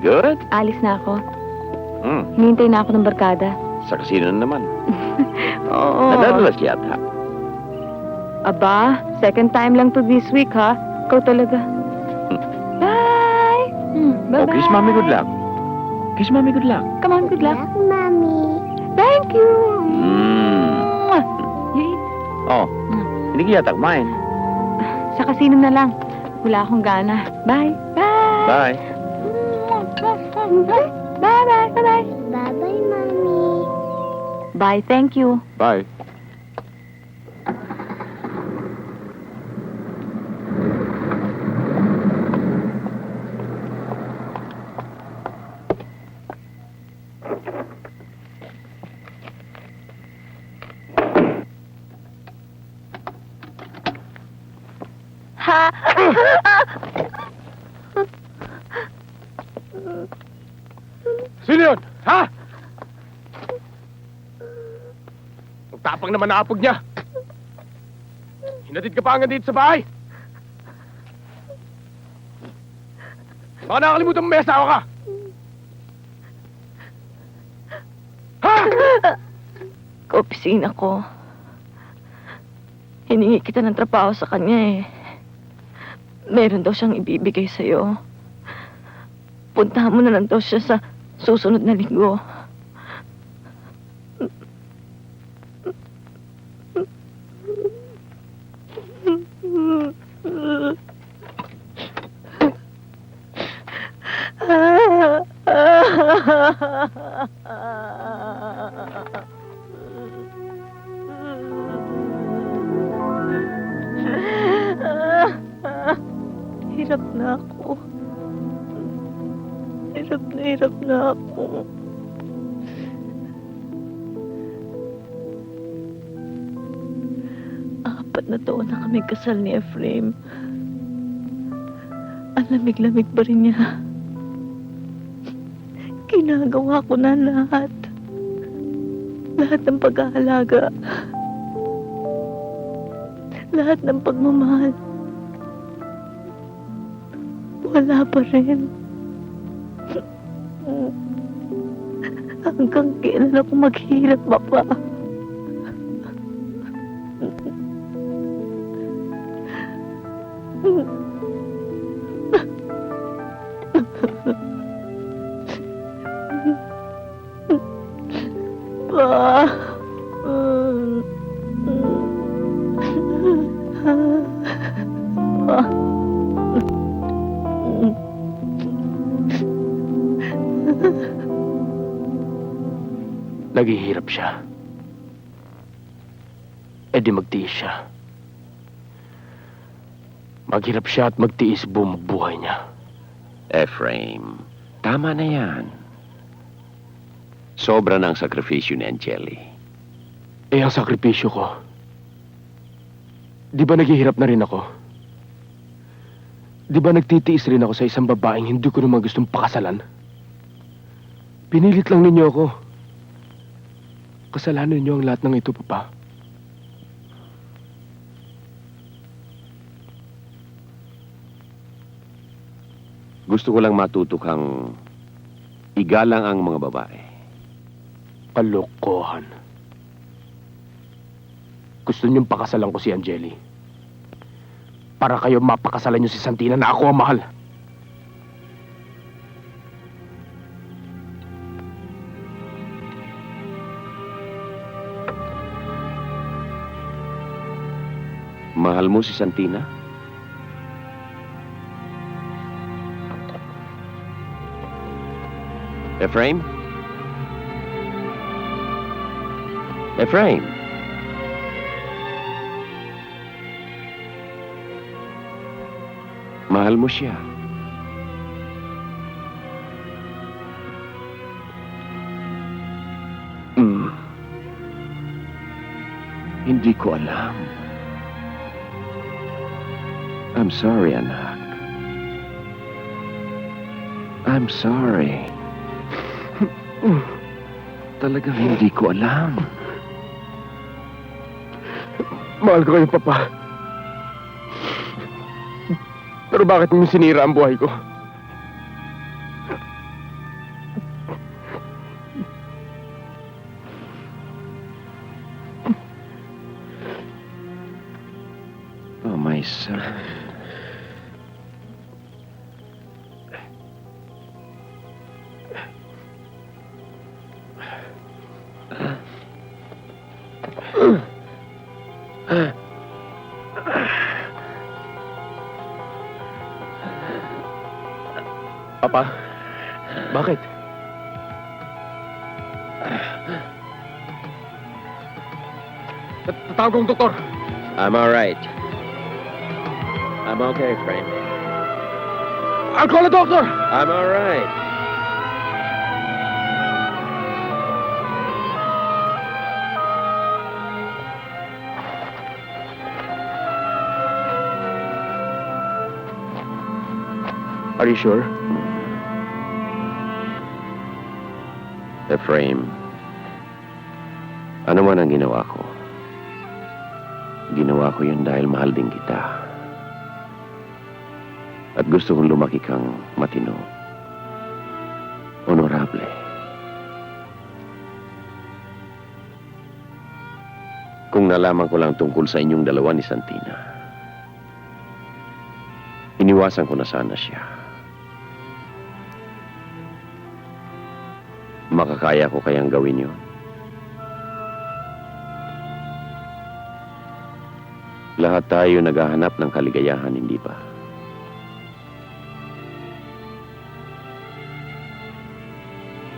Good? Alis na ako. Hmm. Hinihintay na ako ng barkada. Sa kasino naman. Oo. Nadadulas yata. Aba, second time lang to this week, ha? Ikaw talaga. Bye! Oh, kiss mommy, good luck. Kiss mommy, good luck. Come on, good luck. Mami. Thank you! Mm. Yay. Oh, hindi ka yata kumain. Sa kasino na lang. Wala akong gana. Bye! Bye! Bye. Bye! Bye! Bye! Bye-bye, Mami. Bye, thank you. Bye. Sino yun? Ha? Ang tapang naman na apog niya. Hinatid ka pa hanggang dito sa bahay. Baka nakakalimutan mo may asawa ka. Ha? Kaopisina ko. Hiningi kita ng trabaho sa kanya eh. Meron daw siyang ibibigay sa'yo. Puntahan mo na lang daw siya sa susunod na linggo. Hirap na ako. Hirap na ako. Apat na taon na kami kasal ni Efraim. Ang lamig-lamig pa rin niya. Ginagawa ko na lahat. Lahat ng pag-aalaga. Lahat ng pagmamahal. Wala pa rin. Hanggang kailan ako maghihirap pa? Pa. Pa. Naghihirap siya. E di magtiis siya. Maghirap siya at magtiis buong buhay niya. Efraim, tama na yan. Sobra na ang sakripisyo ni Angeli. Eh, ang sakripisyo ko. Di ba naghihirap na rin ako? Di ba nagtitiis rin ako sa isang babaeng hindi ko naman gustong pakasalan? Pinilit lang ninyo ako. Kasalanan ninyo ang lahat ng ito, Papa. Gusto ko lang matuto kang igalang ang mga babae. Kalokohan. Gusto niyong pakasalan ko si Angeli. Para kayo mapakasalan niyo si Santina na ako ang mahal. Mahal mo si Santina? Efraim? Efraim? Mahal mo siya. Hindi ko alam. I'm sorry, anak. I'm sorry. Talagang hindi ko alam. Mahal ko kayo, Papa. Pero bakit mo sinira ang buhay ko? Oh, my son. Papa, bakit? Tatawag ang doktor. I'm all right. I'm okay, Frank. I'll call a doctor. I'm all right. Are you sure? Efraim, ano man ang ginawa ko, ginawa ko yun dahil mahal din kita. At gusto kong lumaki kang matino, honorable. Kung nalaman ko lang tungkol sa inyong dalawa ni Santina, iniwasan ko na sana siya. Makakaya ko kayang gawin yun? Lahat tayo naghahanap ng kaligayahan, hindi ba?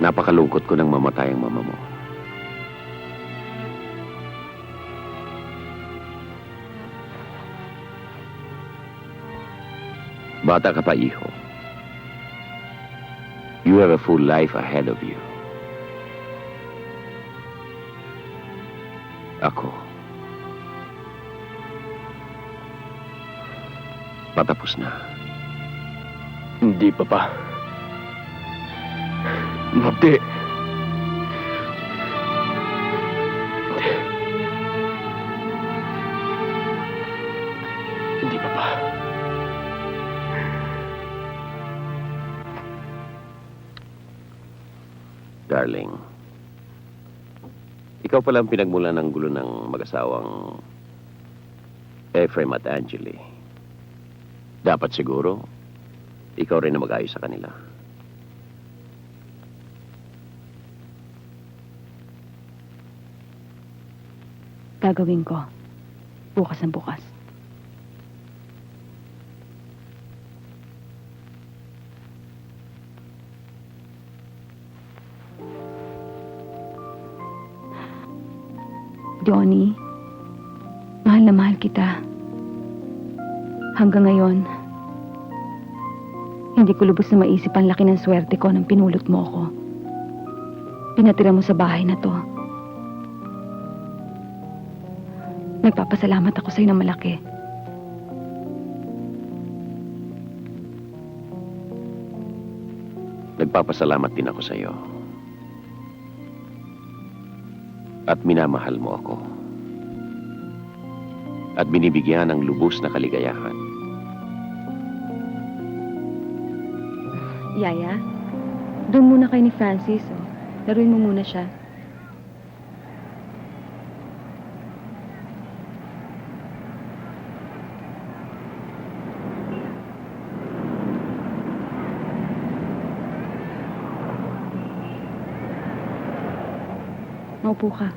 Napakalungkot ko nang mamatay ang mama mo. Bata ka pa, iho. You have a full life ahead of you. Ako. Patapos na. Hindi, Papa. Hindi. Hindi, Papa. Darling, ikaw pala ang pinagmulan ng gulo ng mag-asawang Ephraim at Angeli. Dapat siguro, ikaw rin na mag-ayos sa kanila. Gagawin ko. Bukas na bukas. Johnny, mahal na mahal kita. Hanggang ngayon, hindi ko lubos na maisip ang laki ng swerte ko nang pinulot mo ako. Pinatira mo sa bahay na to. Nagpapasalamat ako sa'yo ng malaki. Nagpapasalamat din ako sa iyo. At minamahal mo ako. At binibigyan ng lubos na kaligayahan. Yaya, doon muna kayo ni Francis. Oh. Laruin mo muna siya. Maupo ka.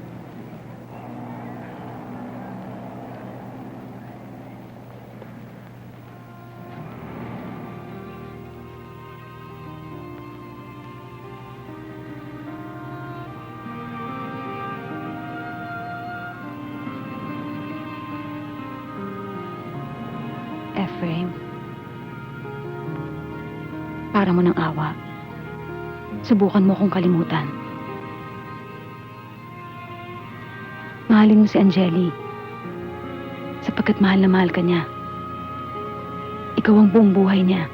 Ephraim, para mo ng awa. Subukan mo akong kalimutan. Mahalin mo si Angeli. Sapagkat mahal na mahal ka niya. Ikaw ang buong buhay niya.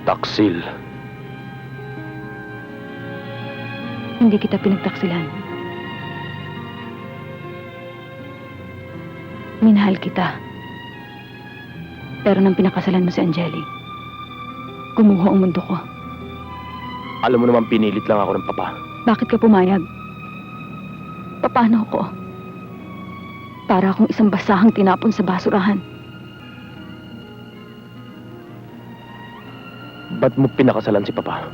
Taksil. Hindi kita pinagtaksilan. Minahal kita. Pero nang pinakasalan mo si Angeli, gumuho ang mundo ko. Alam mo naman pinilit lang ako ng Papa. Bakit ka pumayag? Paano ako? Para akong isang basahang tinapon sa basurahan. Ba't mo pinakasalan si Papa?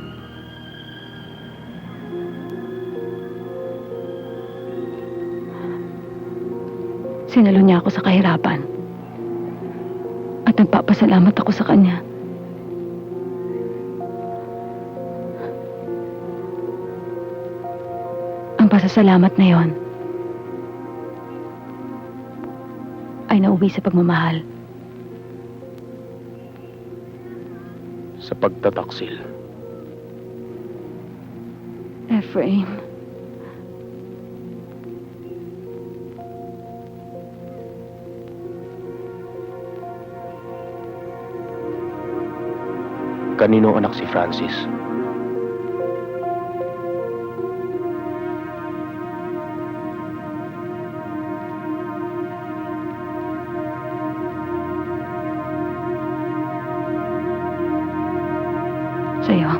Sinalo niya ako sa kahirapan. At nagpapasalamat ako sa kanya. Ang pasasalamat na yon ay nauwi sa pagmamahal. Sa pagtataksil. Ephraim. Kanino anak si Francis? Sa'yo.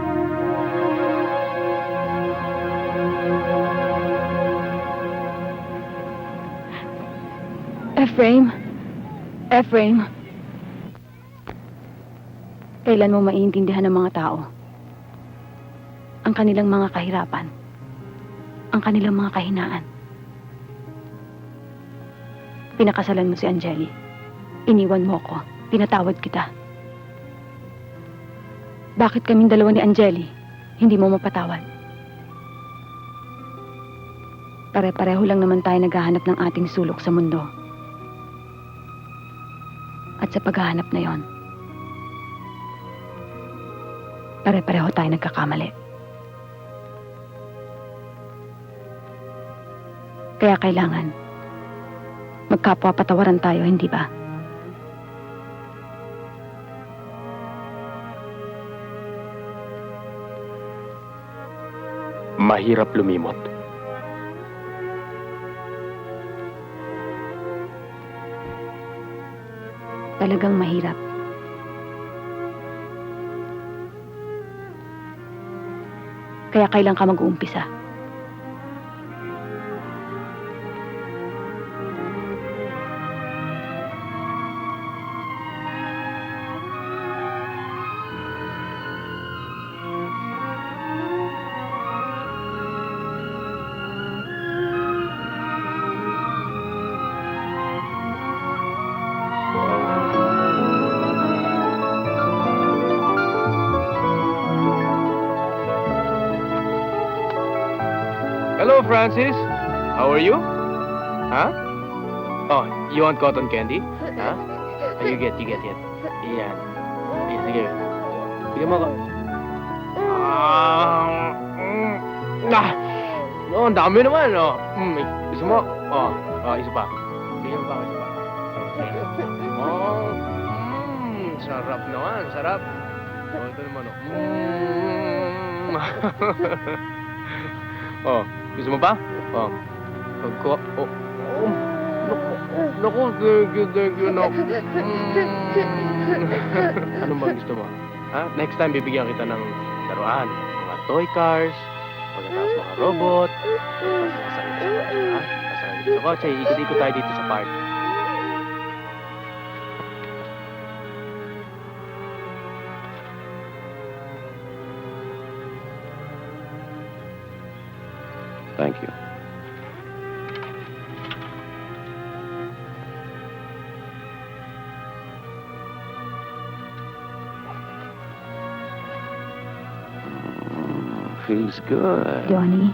Ephraim. Ephraim. Kailan mo maiintindihan ng mga tao ang kanilang mga kahirapan, ang kanilang mga kahinaan? Pinakasalan mo si Angeli. Iniwan mo ko. Pinatawad kita. Bakit kaming dalawa ni Angeli hindi mo mapatawad. Pare-pareho lang naman tayo naghahanap ng ating sulok sa mundo. At sa paghahanap na yon, pare-pareho tayo nagkakamali. Kaya kailangan magkapwa-patawaran tayo, hindi ba? Mahirap lumimot. Talagang mahirap. Kaya kailan ka mag-uumpisa? Hello, Francis. How are you? Huh? Oh, you want cotton candy? Huh? Oh, you get. Yan. Sige. Sige mo ako. No, ang dami naman, oh. Gusto mo? Isa pa. Isa pa. Oh, sarap naman, sarap. Oh, ito naman, oh. Gusto mo ba? Naku, thank you, naku. Ano ba gusto mo? Ha? Next time, bibigyan kita ng laruan. Mga toy cars, pagkatapos mga robot. Sasakay dito sa kotse, ikot-ikot tayo dito sa park. Thank you. Feels good. Johnny,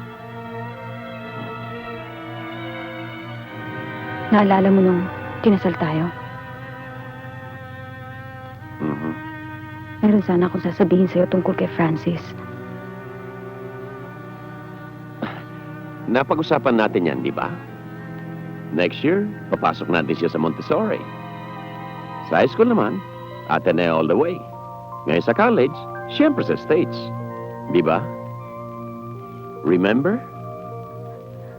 naalala mo nung kinasal tayo? Mhm. Meron sana akong sasabihin sa'yo tungkol kay Francis. Napag-usapan natin yan, di ba? Next year, papasok natin siya sa Montessori. Sa high school naman, Ateneo all the way. Ngayon sa college, siyempre sa States. Di ba? Remember?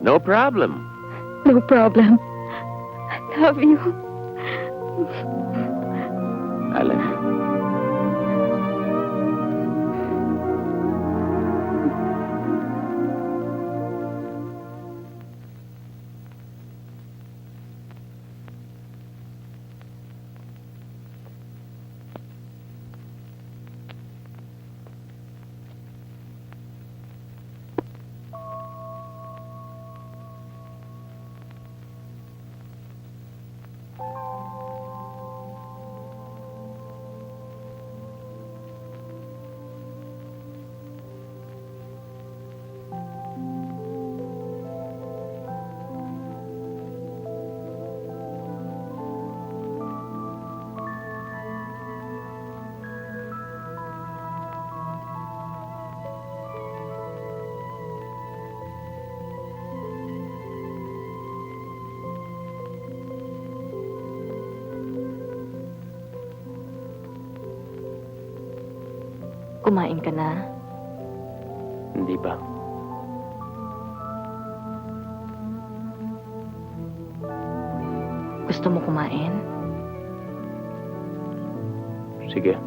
No problem. No problem. I love you. I love you. Kumain ka na? Hindi ba? Gusto mo kumain? Sige.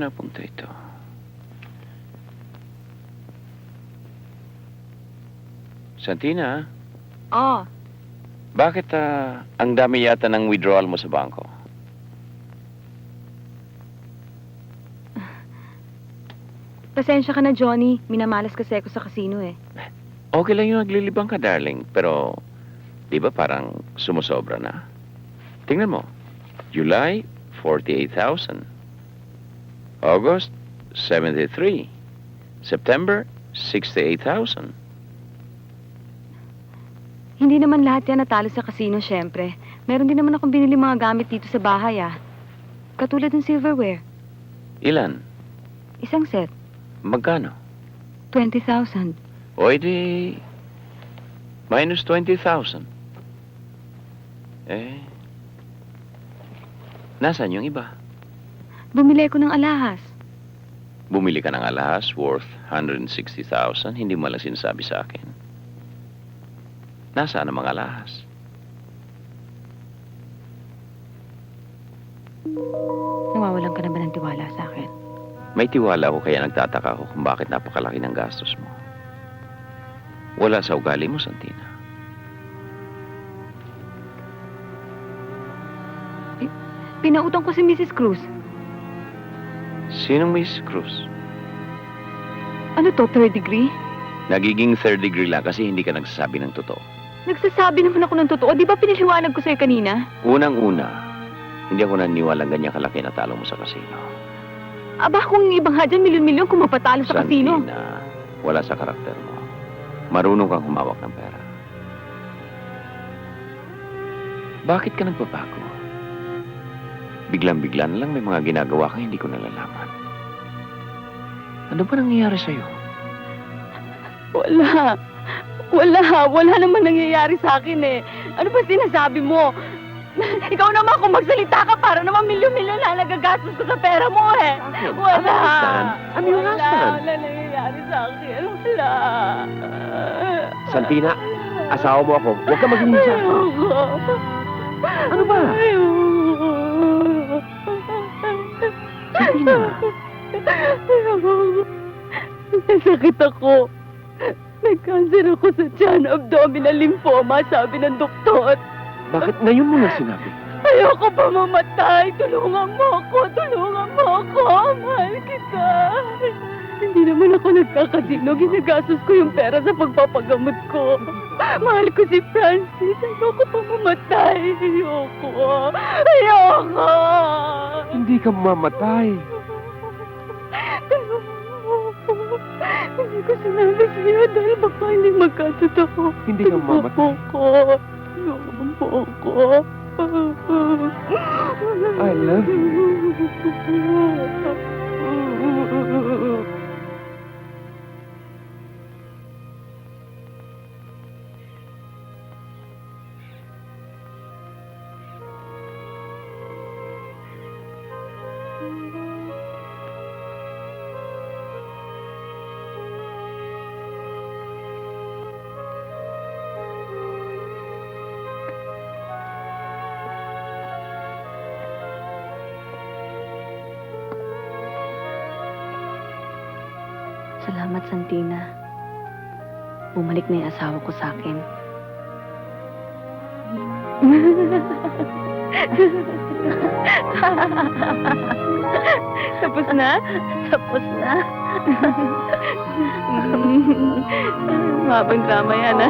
napunta ito? Santina, Oh, bakit ang dami yata ng withdrawal mo sa bangko? Pasensya ka na, Johnny. Minamalas kasi ako sa casino eh. Okay lang yung naglilibang ka, darling. Pero, di ba parang sumusobra na? Tingnan mo. July, 48,000. August, 73. September, 68,000. Hindi naman lahat yan natalo sa casino, syempre. Meron din naman akong binili mga gamit dito sa bahay, ah. Katulad ng silverware. Ilan? Isang set, Magkano? 20,000. O edi, minus 20,000. Eh, nasaan yung iba? Bumili ko ng alahas. Bumili ka ng alahas worth 160,000, hindi mo lang sinasabi sa akin. Nasaan ang mga alahas? Nawawalan ka na ba ng tiwala sa akin? May tiwala ko kaya nagtataka ako kung bakit napakalaki ng gastos mo. Wala sa ugali mo, Santina. Pinautang ko si Mrs. Cruz. Sinong Miss Cruz? Ano to, third degree? Nagiging third degree lang kasi hindi ka nagsasabi ng totoo. Nagsasabi naman ako ng totoo. Di ba piniliwanag ko sa'yo kanina? Unang-una, hindi ako naniniwalang ganyan kalaki na talo mo sa kasino. Aba, kung yung ibang hadyan, milyon-milyon kung mapatalo sa kasino. Santina, wala sa karakter mo. Marunong kang humawak ng pera. Bakit ka nagbabago? Biglang-bigla na lang may mga ginagawa kang hindi ko nalalaman. Ano ba nangyayari sa'yo? Wala. Wala naman nangyayari sa akin eh. Ano ba sinasabi mo? Ikaw naman kung magsalita ka para naman milyon-milyon na nagagastos ko sa pera mo eh. Wala. Ano yung hastan? Wala nangyayari sa akin. Wala. Santina, asawa mo ako. Huwag ka maging sa ako. Ano ba? Santina. Nasakit ako. Nag-cancer ako sa tiyan, abdominal lymphoma, sabi ng doktor. Bakit ngayon mo na sinabi? Ayoko pa mamatay. Tulungan mo ako. Mahal kita. Hindi naman ako nagkakasino. Ginagastos ko yung pera sa pagpapagamot ko. Mahal ko si Francis. Ayoko pa mamatay. Ayoko. Hindi ka mamatay. Hindi ko sinabi sa'yo dahil baka hindi magkatotoo. Hindi ka mamatay. Tulungan mo ako. I love you. Salamat, Santina. Bumalik na yung asawa ko sa akin. Tapos na? Tapos na. Mabang drama yan, ha?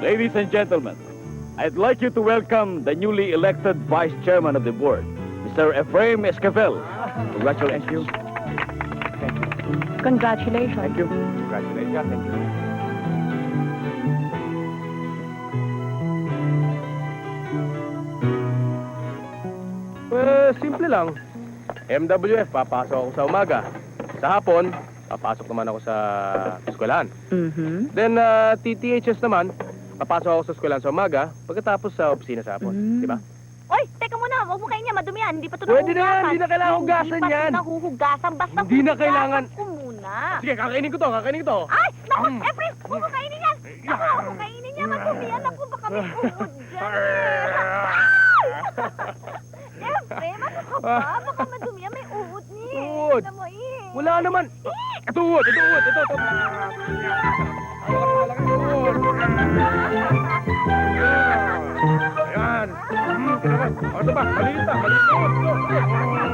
Ladies and gentlemen, I'd like you to welcome the newly elected Vice Chairman of the Board, Mr. Ephraim Esquivel. Congratulations. Congratulations. Thank you. Congratulations. Thank you. Simple lang. MWF, papasok ako sa umaga. Sa hapon, papasok naman ako sa eskwelahan. Mhm. Then, TTHS naman, papasok ako sa eskwelahan sa umaga, pagkatapos sa opisina sa hapon. Mm. Di ba? Oy, teka muna, huwag mo kainin yan, madumi yan. Hindi pa ito Pwede na yan, nahuhugasan. hindi na kailangan hugasan Hindi yan. pa nahuhugasan, basta Hindi na hugasan kailangan. ko muna. Sige, kakainin ko to, kakainin ko to. Ay, naku, Efren, huwag mo kainin yan. Naku, huwag mo kainin yan, madumi yan. Naku, baka may uhod dyan. Efren, ano ka ba? Baka madumi yan, may uhod niya. Uhod? Tignan mo, eh. Wala naman. Ito, uod, ito, uod, ito. Ayan. Ito ba? Maliit na, maliit na.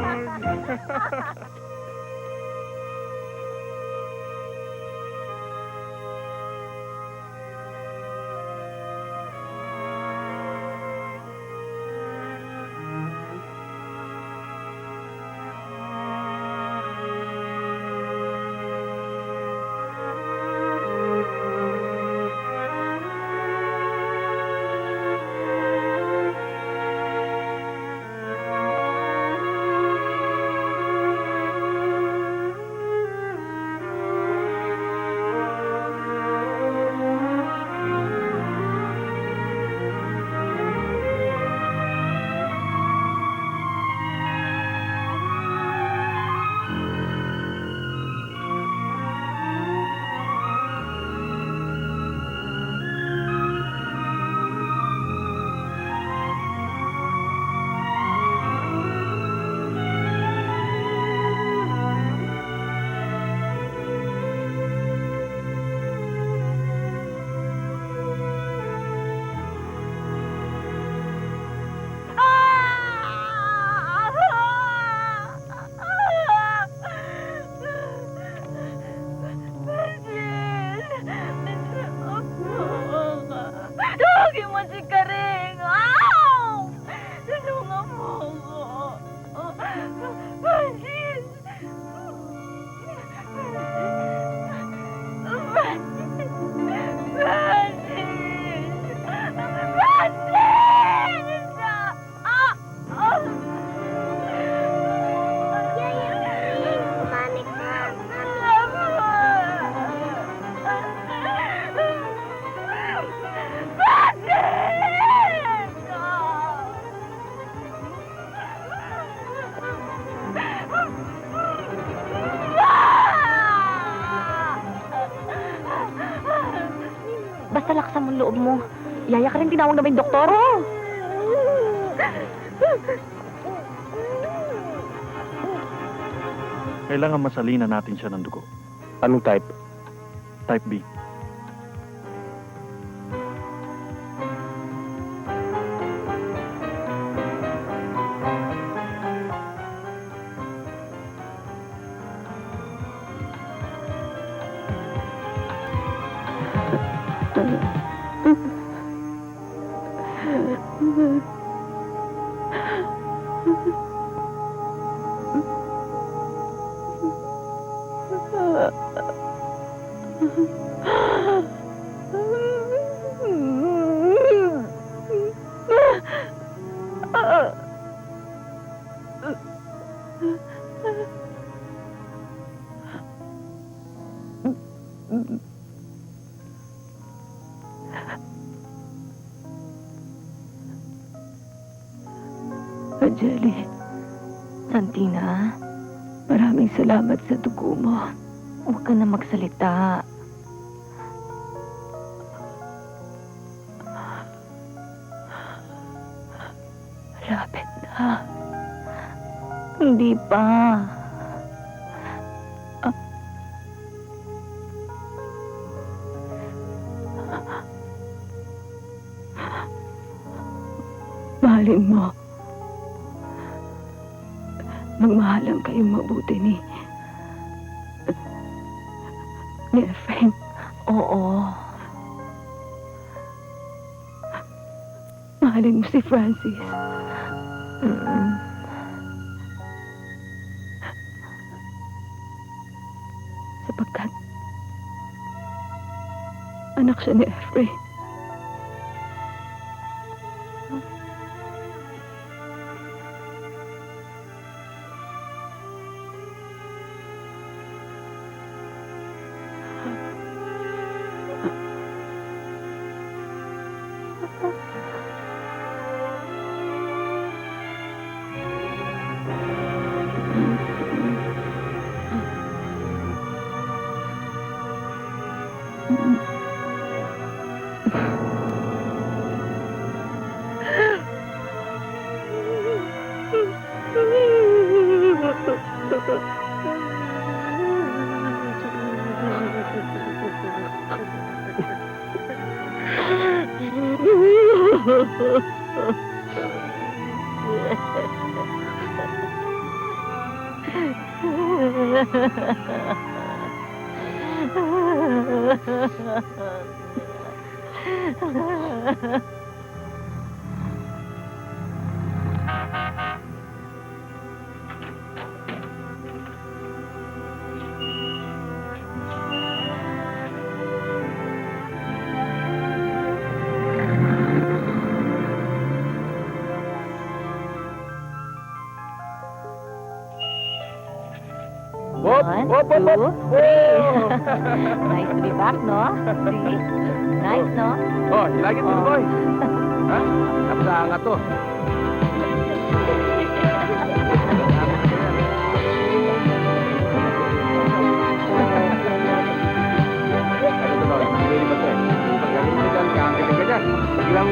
Tawagin mo si Karing! Ow! Tulungan mo ako! Francis! Basta laksan mo ang loob mo. Yaya ka rin tinawag na may doktor. Kailangan masalina natin siya ng dugo. Anong type? Type B. Anjali, Santina, maraming salamat sa dugo mo. Huwag ka na magsalita. Malapit na. Hindi pa. Mahalin mo. Magmahalan kayong mabuti ni Efraim. Oo. mamahalin mo si Francis. Sapagkat anak siya ni Efrain. Wop, One, wop, wop, two, wop. Nice to be back, no? See? Nice, no? Oh, you like it, Oh. boy? Ha? Napsaanga to. Ano to, hindi ba to eh? Pag galing mo dyan, kakagaling ka dyan. Biglang